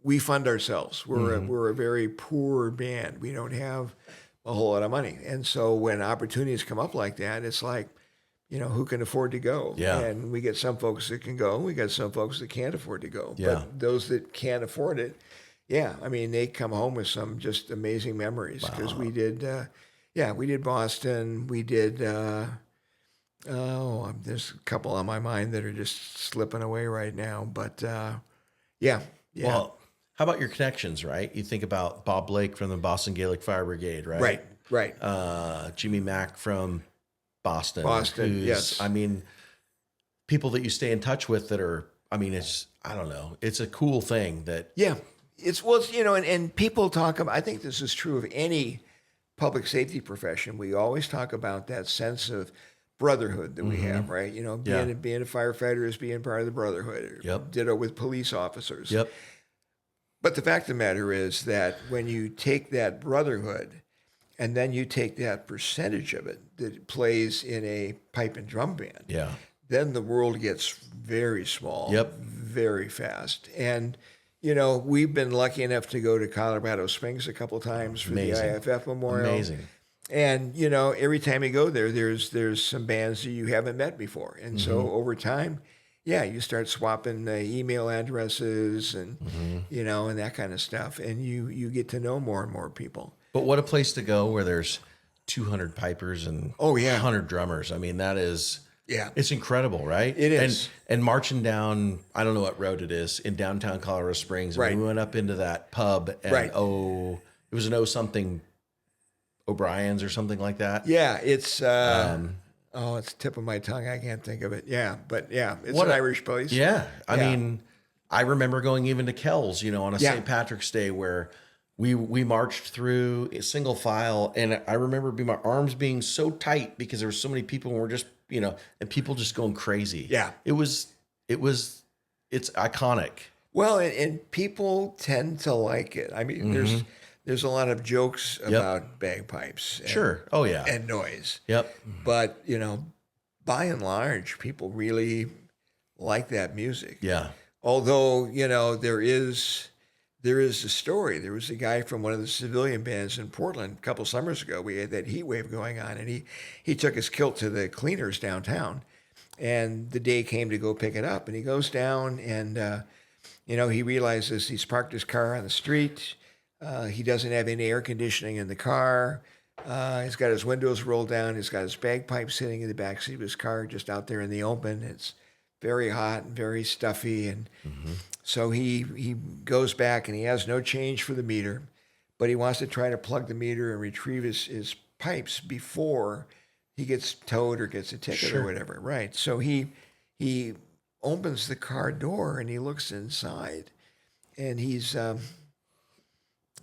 we fund ourselves. We're a very poor band. We don't have a whole lot of money. And so when opportunities come up like that, it's like, who can afford to go? Yeah. And we get some folks that can go. We got some folks that can't afford to go. Yeah. But those that can't afford it, I mean, they come home with some just amazing memories because we did, we did Boston. We did, there's a couple on my mind that are just slipping away right now. But yeah. Well, how about your connections, right? You think about Bob Blake from the Boston Gaelic Fire Brigade, right? Right. Jimmy Mack from Boston. Yes. I mean, people that you stay in touch with that are, I don't know. It's a cool thing that. Yeah. And people talk about, I think this is true of any public safety profession. We always talk about that sense of brotherhood that we have, right? Being a firefighter is being part of the brotherhood. Yep. Ditto with police officers. Yep. But the fact of the matter is that when you take that brotherhood and then you take that percentage of it that plays in a pipe and drum band, then the world gets very small, very fast. And, we've been lucky enough to go to Colorado Springs a couple times for the IFF Memorial. Amazing. And, every time you go there, there's some bands that you haven't met before. And so over time, you start swapping email addresses and, and that kind of stuff. And you get to know more and more people. But what a place to go where there's 200 pipers and 100 drummers. I mean, that is, it's incredible, right? It is. And marching down, I don't know what road it is, in downtown Colorado Springs. And we went up into that pub and, it was an something O'Brien's or something like that. Yeah, it's... it's tip of my tongue. I can't think of it. Yeah, but it's an Irish place. Yeah. I mean, I remember going even to Kells, on a St. Patrick's Day where we marched through a single file, and I remember my arms being so tight because there were so many people and we're just, and people just going crazy. Yeah. It's iconic. Well, and people tend to like it. I mean, there's a lot of jokes about bagpipes. And, and noise. Yep. But, by and large, people really like that music. Yeah. Although, there is a story. There was a guy from one of the civilian bands in Portland a couple summers ago. We had that heat wave going on, and he took his kilt to the cleaners downtown, and the day came to go pick it up. And he goes down, and, he realizes he's parked his car on the street. He doesn't have any air conditioning in the car. He's got his windows rolled down. He's got his bagpipe sitting in the backseat of his car, just out there in the open. It's very hot and very stuffy. And so he goes back and he has no change for the meter, but he wants to try to plug the meter and retrieve his pipes before he gets towed or gets a ticket or whatever. Right. So he opens the car door and he looks inside, and he's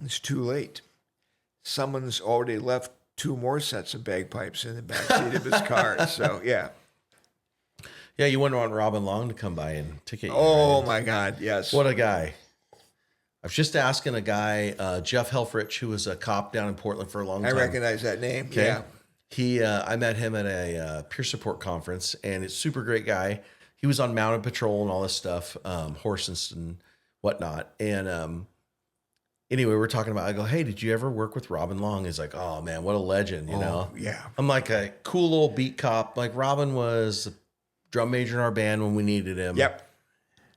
It's too late. Someone's already left 2 more sets of bagpipes in the backseat of his car. So, yeah. Yeah, you wouldn't want Robin Long to come by and ticket you. Oh, right? my God, yes. What a guy. I was just asking a guy, Jeff Helfrich, who was a cop down in Portland for a long time. I recognize that name. Okay. Yeah. I met him at a peer support conference, and it's a super great guy. He was on mounted patrol and all this stuff, horses and whatnot. And anyway, we're talking about, I go, hey, did you ever work with Robin Long? He's like, oh, man, what a legend, you know? Yeah. I'm like a cool little beat cop. Like, Robin was a drum major in our band when we needed him. Yep.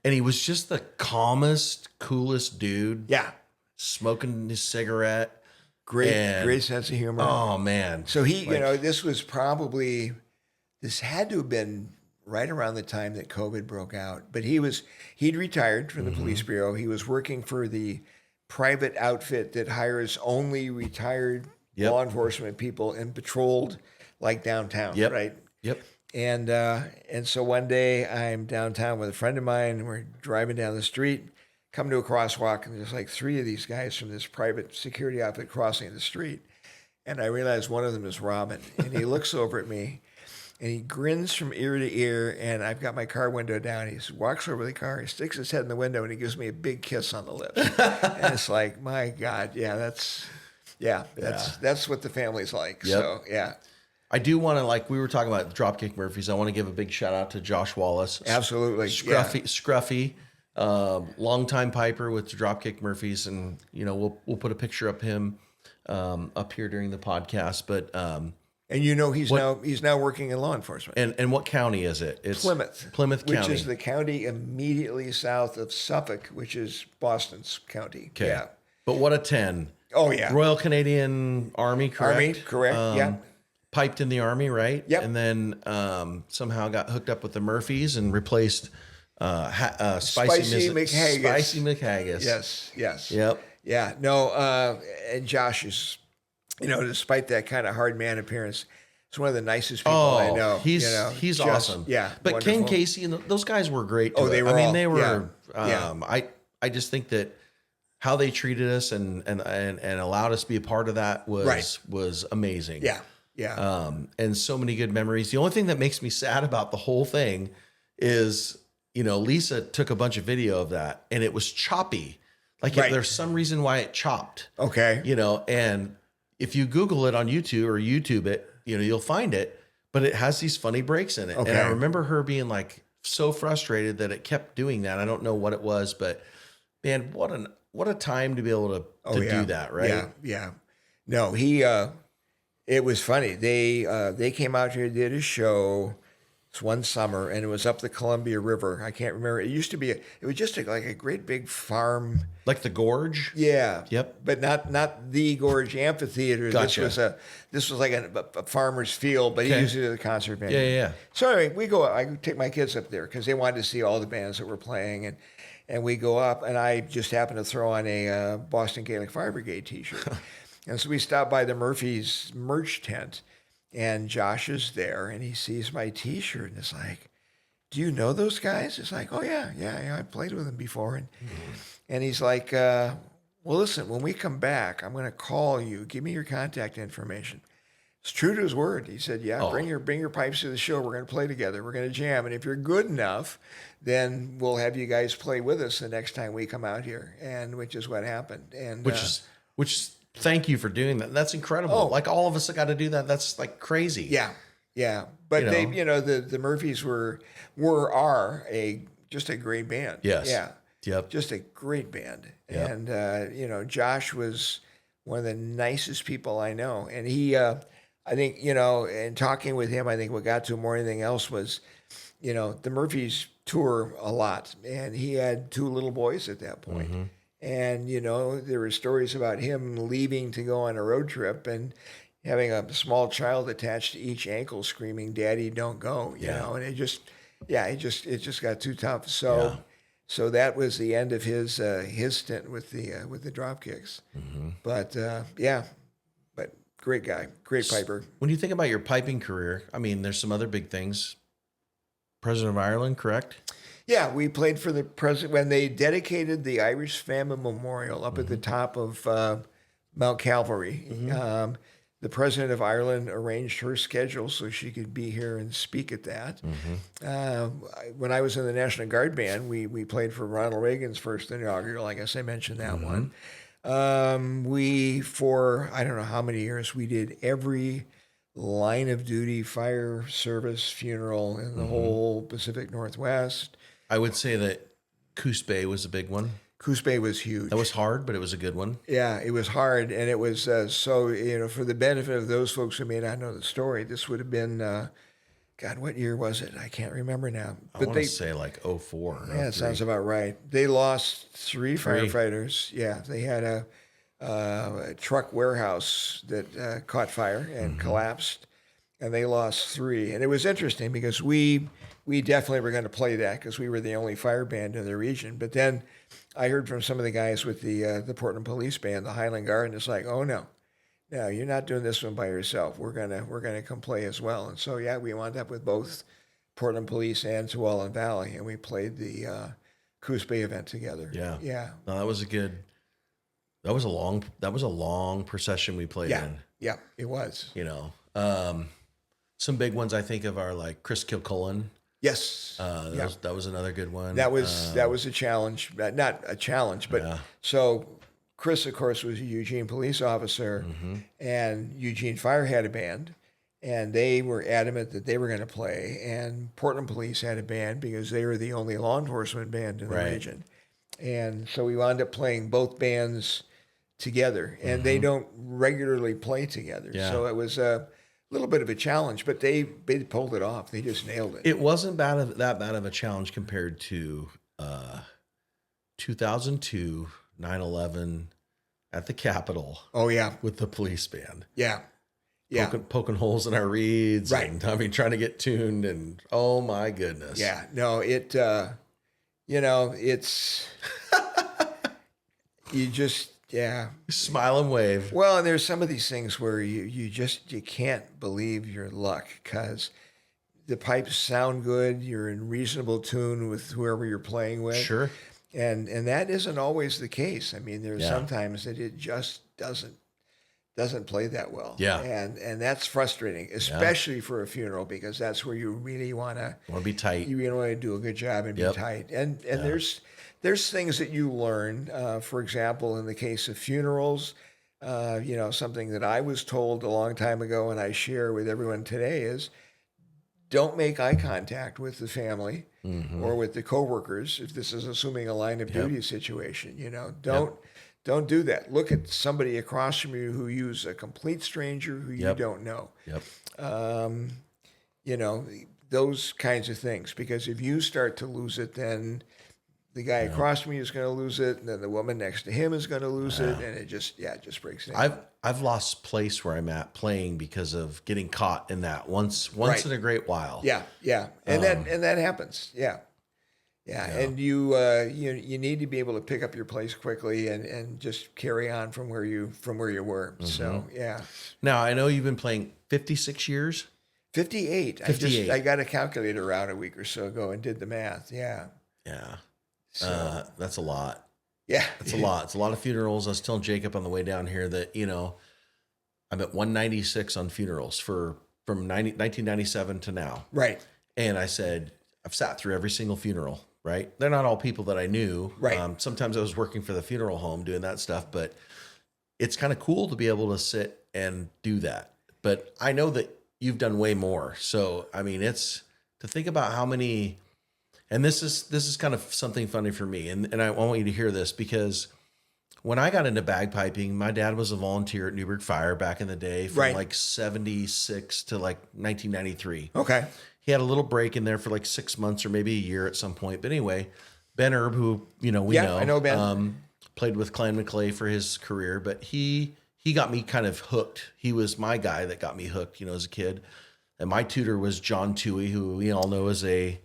And he was just the calmest, coolest dude. Yeah. Smoking his cigarette. Great And- sense of humor. Oh, man. So he, Like- this had to have been right around the time that COVID broke out. But he'd retired from the police bureau. He was working for the private outfit that hires only retired Yep. law enforcement people and patrolled like downtown, Yep. right? Yep. And so one day I'm downtown with a friend of mine, and we're driving down the street, come to a crosswalk, and there's like 3 of these guys from this private security outfit crossing the street. And I realize one of them is Robin, and he looks over at me, and he grins from ear to ear, and I've got my car window down. He walks over the car, he sticks his head in the window, and he gives me a big kiss on the lips. And it's like, my God, that's what the family's like. Yep. So, yeah. I do want to, like we were talking about Dropkick Murphys, I want to give a big shout out to Josh Wallace. Absolutely. Scruffy, longtime piper with Dropkick Murphys. And, you know, we'll put a picture of him up here during the podcast. But And he's now working in law enforcement. and what county is it? It's Plymouth County. which is the county immediately south of Suffolk, which is Boston's county. Okay. Yeah. But what a 10. Oh, yeah. Royal Canadian Army, correct? Army, correct, yeah. Piped in the Army, right? Yep. And then somehow got hooked up with the Murphys and replaced Spicy McHaggis. Spicy McHaggis. Yes. Yep. Yeah. No, and Josh is, despite that kind of hard man appearance, he's one of the nicest people I know. He's just- awesome. Yeah. But wonderful. Ken Casey and those guys were great. Oh, they were. They were. Yeah. I just think that how they treated us and allowed us to be a part of that was amazing. Yeah. Yeah. And so many good memories. The only thing that makes me sad about the whole thing is, Lisa took a bunch of video of that and it was choppy. Like Right. there's some reason why it chopped, Okay. and if you Google it on YouTube or YouTube it, you'll find it, but it has these funny breaks in it. Okay. And I remember her being like so frustrated that it kept doing that. I don't know what it was, but man, what a time to be able to do that. Right. Yeah. Yeah. No, it was funny. They came out here, did a show one summer, and it was up the Columbia River. I can't remember. It used to be, it was just like a great big farm. Like the gorge. Yeah. Yep. But not the gorge amphitheater. Gotcha. This was like a farmer's field, but he Okay. used it as a concert venue. Yeah. So anyway, I take my kids up there because they wanted to see all the bands that were playing, and we go up, and I just happened to throw on a Boston Gaelic Fire Brigade t-shirt. And so we stopped by the Murphys merch tent, and Josh is there, and he sees my t-shirt, and it's like, do you know those guys? It's like, oh, yeah, I played with them before. And he's like, well, listen, when we come back, I'm going to call you. Give me your contact information. It's true to his word. He said, yeah, bring your pipes to the show. We're going to play together. We're going to jam. And if you're good enough, then we'll have you guys play with us the next time we come out here. And which is what happened. And Which thank you for doing that. That's incredible. Oh. Like all of us got to do that. That's like crazy. Yeah. But they, the Murphys are just a great band. Yes. Yeah. Yep. Just a great band. Yep. And, Josh was one of the nicest people I know. And he, I think, in talking with him, I think what got to him more than anything else was, the Murphys tour a lot. And he had 2 little boys at that point. Mm-hmm. And, there were stories about him leaving to go on a road trip and having a small child attached to each ankle screaming, "Daddy, don't go," you know, and it just got too tough. So that was the end of his stint with the Dropkicks. Mm-hmm. But great guy, great piper. When you think about your piping career, I mean, there's some other big things. President of Ireland, correct? Yeah, we played for the president when they dedicated the Irish Famine Memorial up at the top of Mount Calvary. The president of Ireland arranged her schedule so she could be here and speak at that. When I was in the National Guard Band, we played for Ronald Reagan's first inaugural. I guess I mentioned that one. We, for I don't know how many years, we did every line of duty fire service funeral in the whole Pacific Northwest. I would say that Coos Bay was a big one. Coos Bay was huge. That was hard, but it was a good one. Yeah, it was hard, and it was so, for the benefit of those folks who may not know the story, this would have been, God, what year was it? I can't remember now. I want to say like 04. Yeah, it sounds about right. They lost three firefighters. Yeah, they had a truck warehouse that caught fire and collapsed, and they lost three. And it was interesting because we definitely were going to play that because we were the only fire band in the region. But then I heard from some of the guys with the Portland Police Band, the Highland Guard, and it's like, oh no, you're not doing this one by yourself. We're gonna come play as well. And so yeah, we wound up with both Portland Police and Tualatin Valley, and we played the Coos Bay event together. Yeah, yeah. No, that was a good. That was a long procession we played in. Yeah, it was. Some big ones I think of are like Chris Kilcullen. Yes. That was another good one. That was a challenge, not a challenge, but so Chris, of course, was a Eugene police officer, and Eugene Fire had a band, and they were adamant that they were going to play, and Portland Police had a band because they were the only law enforcement band in the region, and so we wound up playing both bands together, and they don't regularly play together, so it was a little bit of a challenge, but they pulled it off. They just nailed it. It wasn't that bad of a challenge compared to 2002, 9/11 at the Capitol. Oh yeah, with the police band. Yeah. Poking holes in our reeds. Right. And, trying to get tuned, and oh my goodness. Yeah. No, it's you just. Yeah. Smile and wave. Well, and there's some of these things where you can't believe your luck because the pipes sound good. You're in reasonable tune with whoever you're playing with. Sure. And that isn't always the case. I mean, there's sometimes that it just doesn't play that well. Yeah. And that's frustrating, especially for a funeral, because that's where you really want to be tight. You really want to do a good job and be tight. And there's things that you learn, for example, in the case of funerals, something that I was told a long time ago and I share with everyone today is don't make eye contact with the family or with the coworkers if this is assuming a line of duty situation. Don't do that. Look at somebody across from you who is a complete stranger who you don't know. Those kinds of things, because if you start to lose it, then the guy across from you is going to lose it, and then the woman next to him is going to lose it, and it just breaks down. I've lost place where I'm at playing because of getting caught in that once in a great while. Yeah, and that happens. Yeah. And you need to be able to pick up your place quickly and just carry on from where you were. So yeah. Now I know you've been playing 56 years. 58. I got a calculator out a week or so ago and did the math. Yeah. Yeah. So, that's a lot. Yeah. That's a lot. It's a lot of funerals. I was telling Jacob on the way down here that, I'm at 196 on funerals from 1997 to now. Right. And I said, I've sat through every single funeral, right? They're not all people that I knew. Right. Sometimes I was working for the funeral home doing that stuff, but it's kind of cool to be able to sit and do that. But I know that you've done way more. So, I mean, it's to think about how many. And this is kind of something funny for me, and I want you to hear this, because when I got into bagpiping, my dad was a volunteer at Newburgh Fire back in the day from like 76 to like 1993. Okay. He had a little break in there for like 6 months or maybe a year at some point. But anyway, Ben Erb, who we know. I know Ben. Played with Clan McClay for his career, but he got me kind of hooked. He was my guy that got me hooked, as a kid. And my tutor was John Toohey, who we all know is a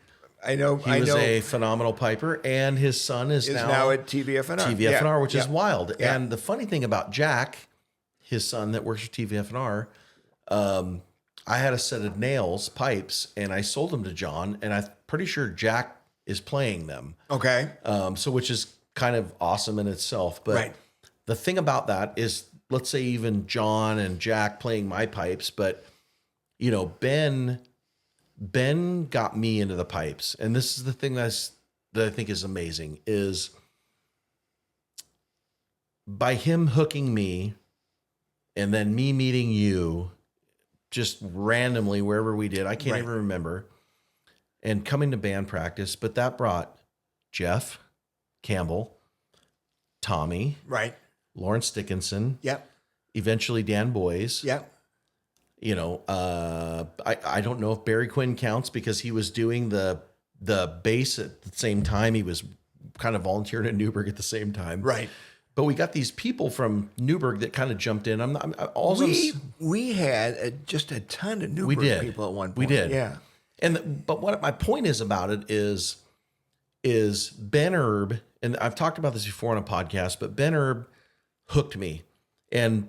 phenomenal piper, and his son is now at TVFNR. TVFNR, which is wild. Yeah. And the funny thing about Jack, his son that works for TVFNR, I had a set of pipes, and I sold them to John, and I'm pretty sure Jack is playing them. Okay. So which is kind of awesome in itself. But Right. the thing about that is, let's say even John and Jack playing my pipes, but you know, Ben got me into the pipes. And this is the thing that I think is amazing, is by him hooking me and then me meeting you just randomly wherever we did, I can't even remember, and coming to band practice, but that brought Jeff Campbell, Tommy, Right. Lawrence Dickinson, Yep. eventually Dan Boys. Yep. You know, I don't know if Barry Quinn counts because he was doing the bass at the same time. He was kind of volunteering at Newburgh at the same time. Right. But we got these people from Newburgh that kind of jumped in. We had just a ton of Newburgh people at one point. We did. Yeah. But what my point is about it is Ben Erb, and I've talked about this before on a podcast, but Ben Erb hooked me, and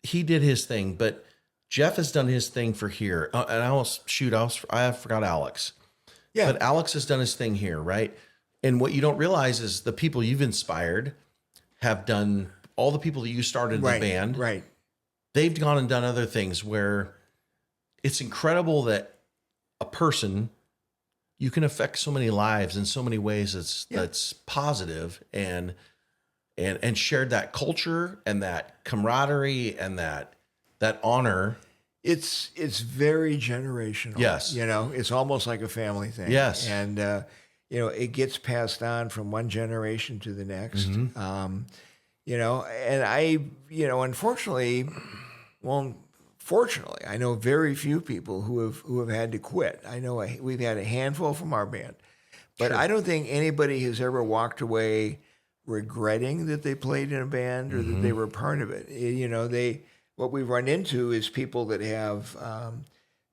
he did his thing. But Jeff has done his thing for here, and I forgot Alex. Yeah. But Alex has done his thing here, right? And what you don't realize is the people you've inspired have done, all the people that you started the band, Right. they've gone and done other things where it's incredible that a person, you can affect so many lives in so many ways that's positive and shared that culture and that camaraderie and that honor. It's very generational. Yes. You know, it's almost like a family thing. Yes. And, you know, it gets passed on from one generation to the next. You know, and unfortunately, fortunately, I know very few people who have had to quit. I know we've had a handful from our band, but I don't think anybody has ever walked away regretting that they played in a band or that they were part of it. You know, what we run into is people that have,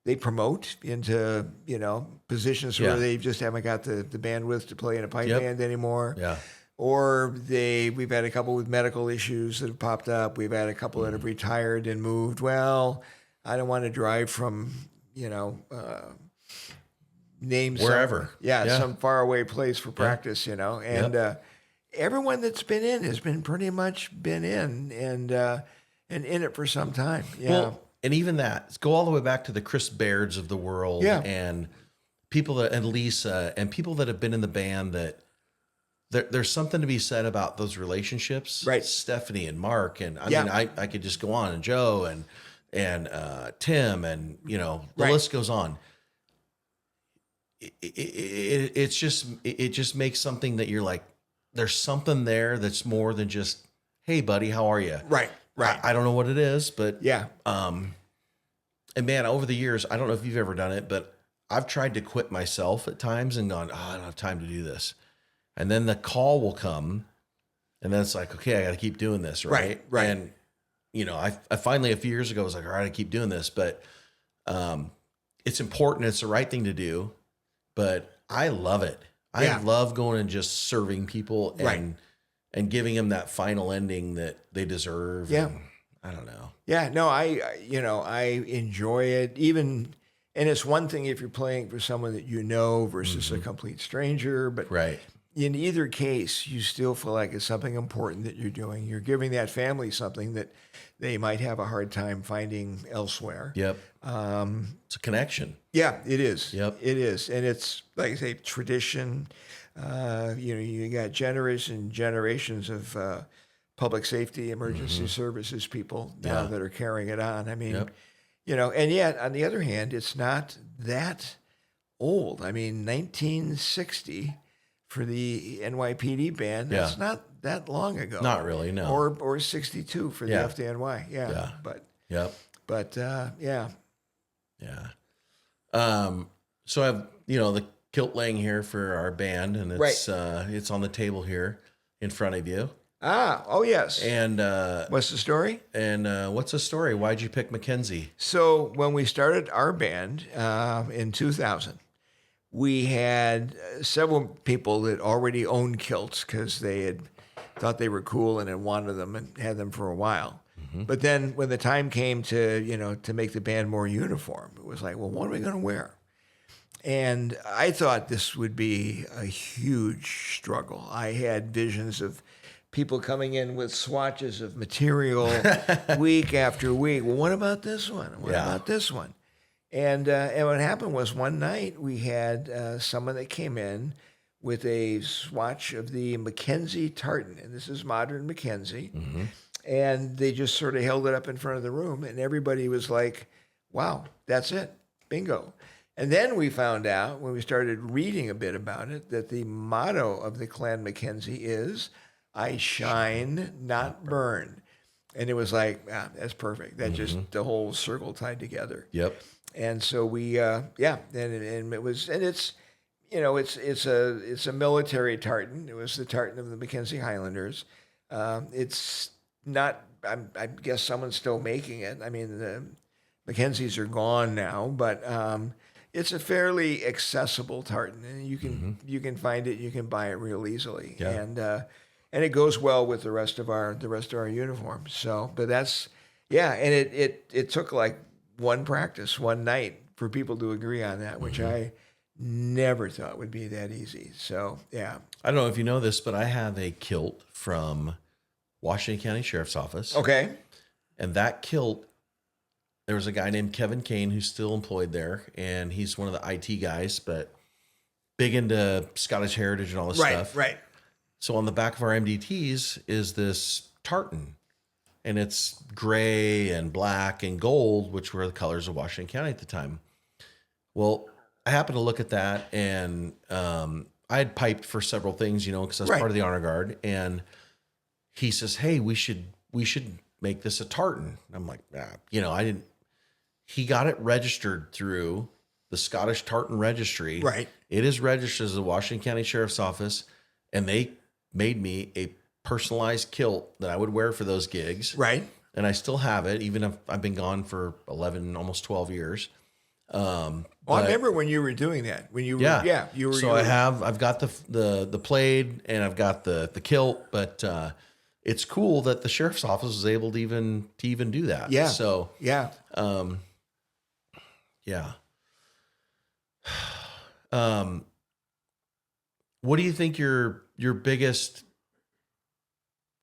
they promote into, you know, positions where they just haven't got the bandwidth to play in a pipe band anymore. Yeah. Or we've had a couple with medical issues that have popped up. We've had a couple that have retired and moved. Well, I don't want to drive from, you know, name wherever. Some faraway place for practice, you know. And everyone that's been in has been pretty much been in and in it for some time. Yeah. Well, and even that, go all the way back to the Chris Bairds of the world and people and Lisa and people that have been in the band that there's something to be said about those relationships. Right. Stephanie and Mark. And I mean, I could just go on, and Joe and Tim, and you know, the list goes on. It just makes something that you're like, there's something there that's more than just, hey buddy, how are you? Right. I don't know what it is, but yeah. And man, over the years, I don't know if you've ever done it, but I've tried to quit myself at times and gone, I don't have time to do this. And then the call will come, and then it's like, okay, I got to keep doing this, right? Right. And you know, I finally a few years ago was like, all right, I keep doing this, but it's important. It's the right thing to do, but I love it. I love going and just serving people and giving them that final ending that they deserve. Yeah. And I don't know. Yeah, no, I enjoy it. Even, and it's one thing if you're playing for someone that you know versus a complete stranger, but in either case, you still feel like it's something important that you're doing. You're giving that family something that they might have a hard time finding elsewhere. Yep. It's a connection. Yeah, it is. Yep. It is. And it's, like I say, tradition. You got generations of public safety, emergency services people now that are carrying it on. I mean, you know, and yet, on the other hand, it's not that old. I mean, 1960 for the NYPD band, that's not that long ago. Not really, no. Or 62 for the FDNY. Yeah. But yeah. So I have, you know, the kilt laying here for our band, and it's it's on the table here in front of you. Oh yes. And what's the story? And what's the story? Why'd you pick Mackenzie? So when we started our band in 2000, we had several people that already owned kilts because they had thought they were cool and had wanted them and had them for a while. But then when the time came to make the band more uniform, it was like, well, what are we going to wear? And I thought this would be a huge struggle. I had visions of people coming in with swatches of material week after week. Well, what about this one? What about this one? And what happened was one night we had someone that came in with a swatch of the Mackenzie tartan, and this is modern Mackenzie, and they just sort of held it up in front of the room, and everybody was like, wow, that's it, bingo. And then we found out, when we started reading a bit about it, that the motto of the Clan Mackenzie is, I shine, not burn. And it was like, that's perfect. That just, the whole circle tied together. Yep. And so we, and it was, and it's, you know, it's a military tartan. It was the tartan of the Mackenzie Highlanders. It's not, I guess someone's still making it. I mean, the Mackenzies are gone now, but it's a fairly accessible tartan, and you can find it, you can buy it real easily, and it goes well with the rest of our uniforms. So, but that's and it took like one practice, one night for people to agree on that, which I never thought would be that easy. So, yeah. I don't know if you know this, but I have a kilt from Washington County Sheriff's Office. Okay. And that kilt, there was a guy named Kevin Kane who's still employed there, and he's one of the IT guys, but big into Scottish heritage and all this stuff. Right. So on the back of our MDTs is this tartan, and it's gray and black and gold, which were the colors of Washington County at the time. Well, I happened to look at that, and I had piped for several things, you know, because I was part of the honor guard, and he says, "Hey, we should make this a tartan." I'm like, you know, I didn't. He got it registered through the Scottish Tartan Registry. Right. It is registered as the Washington County Sheriff's Office, and they made me a personalized kilt that I would wear for those gigs. Right. And I still have it, even if I've been gone for 11, almost 12 years. I remember when you were doing that. When you were, you were. So I've got the plaid, and I've got the kilt, but it's cool that the sheriff's office was able to even do that. Yeah. So yeah. What do you think your biggest?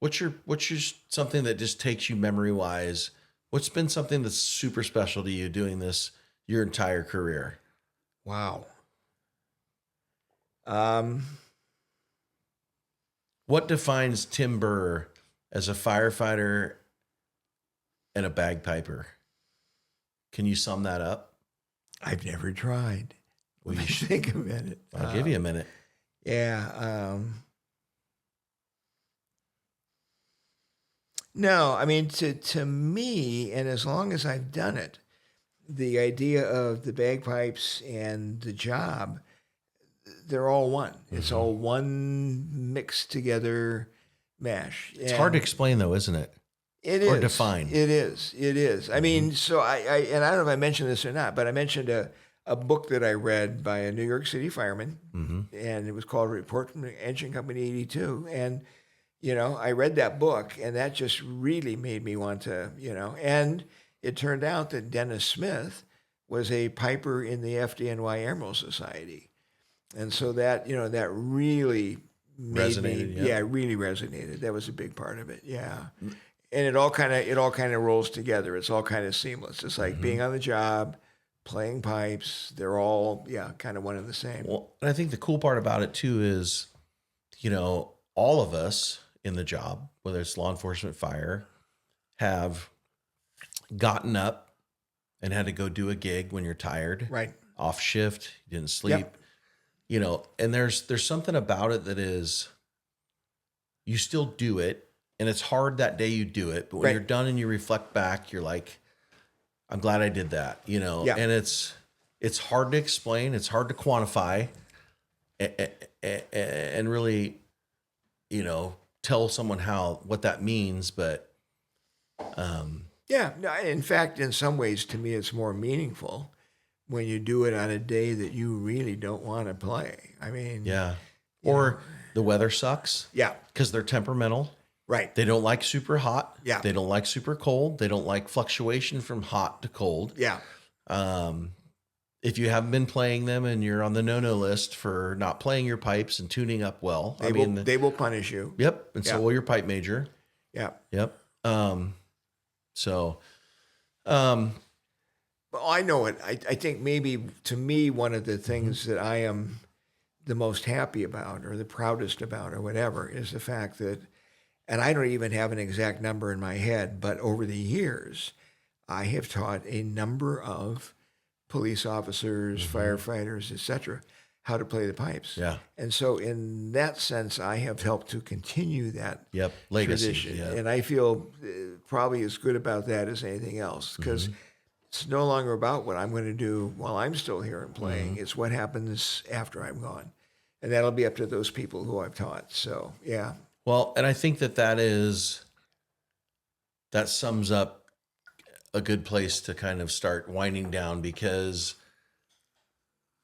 What's your something that just takes you memory wise? What's been something that's super special to you doing this your entire career? Wow. What defines Tim Burr as a firefighter and a bagpiper? Can you sum that up? I've never tried. Well, you should think a minute. I'll give you a minute. Yeah. No, I mean, to me, and as long as I've done it, the idea of the bagpipes and the job, they're all one. It's all one mixed together mash. It's hard to explain, though, isn't it? It is. Or define. It is. I mean, so I and I don't know if I mentioned this or not, but I mentioned a book that I read by a New York City fireman, and it was called Report from Engine Company 82. And, you know, I read that book, and that just really made me want to, you know, and it turned out that Dennis Smith was a piper in the FDNY Emerald Society. And so that, you know, that really resonated. Really resonated. That was a big part of it. Yeah. And it all kind of rolls together. It's all kind of seamless. It's like being on the job, playing pipes. They're all, kind of one and the same. Well, and I think the cool part about it too is, you know, all of us in the job, whether it's law enforcement, fire, have gotten up and had to go do a gig when you're tired, right? Off shift, you didn't sleep, you know, and there's something about it that is, you still do it, and it's hard that day you do it, but when you're done and you reflect back, you're like, I'm glad I did that, you know, and it's hard to explain. It's hard to quantify and really, you know, tell someone what that means. But, in fact, in some ways, to me, it's more meaningful when you do it on a day that you really don't want to play. I mean, or the weather sucks. Yeah. Because they're temperamental. Right. They don't like super hot. Yeah. They don't like super cold. They don't like fluctuation from hot to cold. Yeah. if you haven't been playing them and you're on the no-no list for not playing your pipes and tuning up well, they will punish you. Yep. And so will your pipe major. Yeah. Yep. Well, I know it. I think maybe to me, one of the things that I am the most happy about or the proudest about or whatever is the fact that, and I don't even have an exact number in my head, but over the years, I have taught a number of police officers, firefighters, etc., how to play the pipes. Yeah. And so in that sense, I have helped to continue that legacy. tradition. Yeah. And I feel probably as good about that as anything else, because it's no longer about what I'm going to do while I'm still here and playing. It's what happens after I'm gone. And that'll be up to those people who I've taught. So, yeah. Well, and I think that sums up a good place to kind of start winding down, because,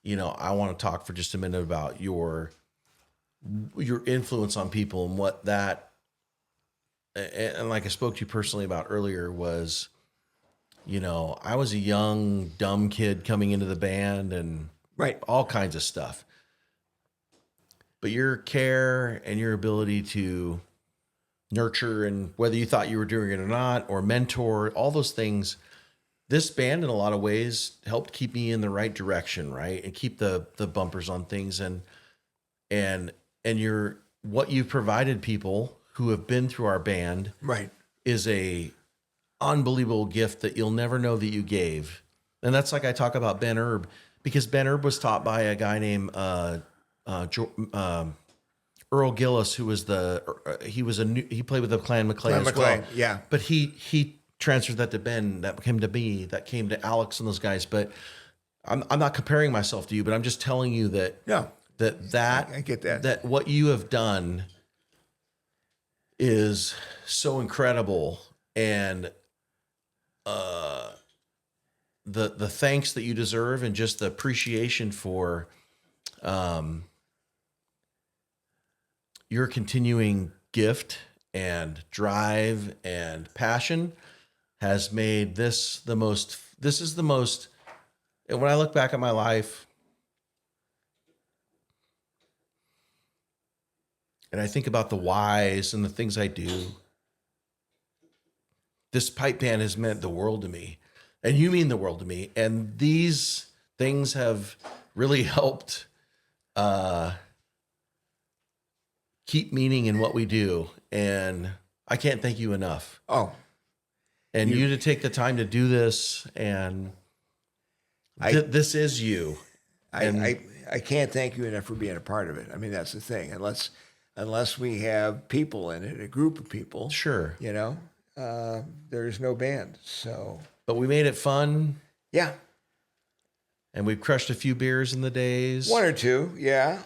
I want to talk for just a minute about your influence on people and what that, and like I spoke to you personally about earlier was, I was a young, dumb kid coming into the band and all kinds of stuff. But your care and your ability to nurture, and whether you thought you were doing it or not, or mentor, all those things, this band in a lot of ways helped keep me in the right direction, right? And keep the bumpers on things. And what you've provided people who have been through our band is a unbelievable gift that you'll never know that you gave. And that's like I talk about Ben Erb, because Ben Erb was taught by a guy named Earl Gillis, who was he played with the Clan McClay as well. Yeah. But he transferred that to Ben, that came to me, that came to Alex and those guys. But I'm not comparing myself to you, but I'm just telling you that I get that. That what you have done is so incredible, and the thanks that you deserve, and just the appreciation for your continuing gift and drive and passion has made this the most, and when I look back at my life and I think about the whys and the things I do, this pipe band has meant the world to me, and you mean the world to me. And these things have really helped keep meaning in what we do. And I can't thank you enough. Oh, and you to take the time to do this. And this is you. I can't thank you enough for being a part of it. I mean, that's the thing. Unless we have people in it, a group of people. Sure. There's no band. So, but we made it fun. Yeah. And we've crushed a few beers in the days. One or two. Yeah.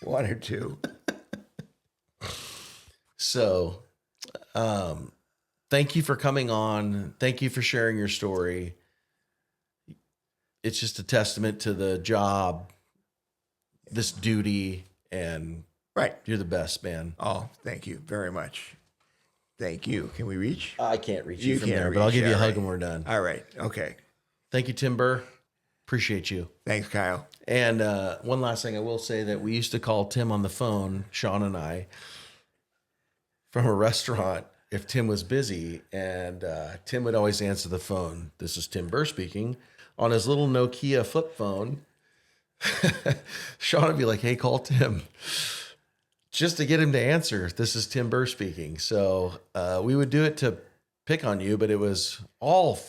One or two. So, thank you for coming on. Thank you for sharing your story. It's just a testament to the job, this duty, and you're the best, man. Oh, thank you very much. Thank you. Can we reach? I can't reach you from there, but I'll give you a hug when we're done. All right. Okay. Thank you, Tim Burr. Appreciate you. Thanks, Kyle. And one last thing, I will say that we used to call Tim on the phone, Sean and I, from a restaurant if Tim was busy, and Tim would always answer the phone. This is Tim Burr speaking, on his little Nokia flip phone. Sean would be like, "Hey, call Tim," just to get him to answer. This is Tim Burr speaking. So we would do it to pick on you, but it was all.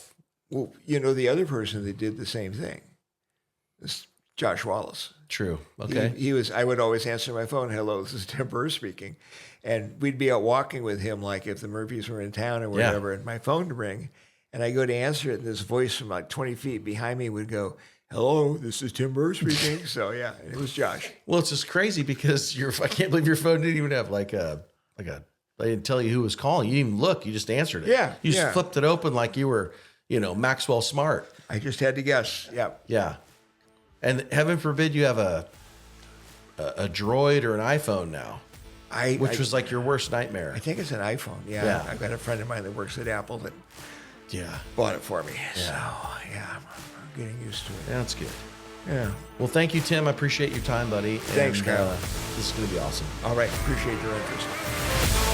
Well, the other person that did the same thing is Josh Wallace. True. Okay. He was. I would always answer my phone. "Hello, this is Tim Burr speaking," and we'd be out walking with him, like if the Murphys were in town or whatever, and my phone would ring, and I go to answer it, and this voice from like 20 feet behind me would go, "Hello, this is Tim Burr speaking." So yeah, it was Josh. Well, it's just crazy because I can't believe your phone didn't even have like a. They didn't tell you who was calling. You didn't even look. You just answered it. Yeah. You just flipped it open like you were, Maxwell Smart. I just had to guess. Yeah. Yeah. And heaven forbid you have a Droid or an iPhone now, which was like your worst nightmare. I think it's an iPhone. Yeah. I've got a friend of mine that works at Apple that bought it for me. Yeah. So, yeah. getting used to it. That's good. Yeah. Well, thank you, Tim. I appreciate your time, buddy. Thanks, Kyle. This is going to be awesome. All right. Appreciate your interest.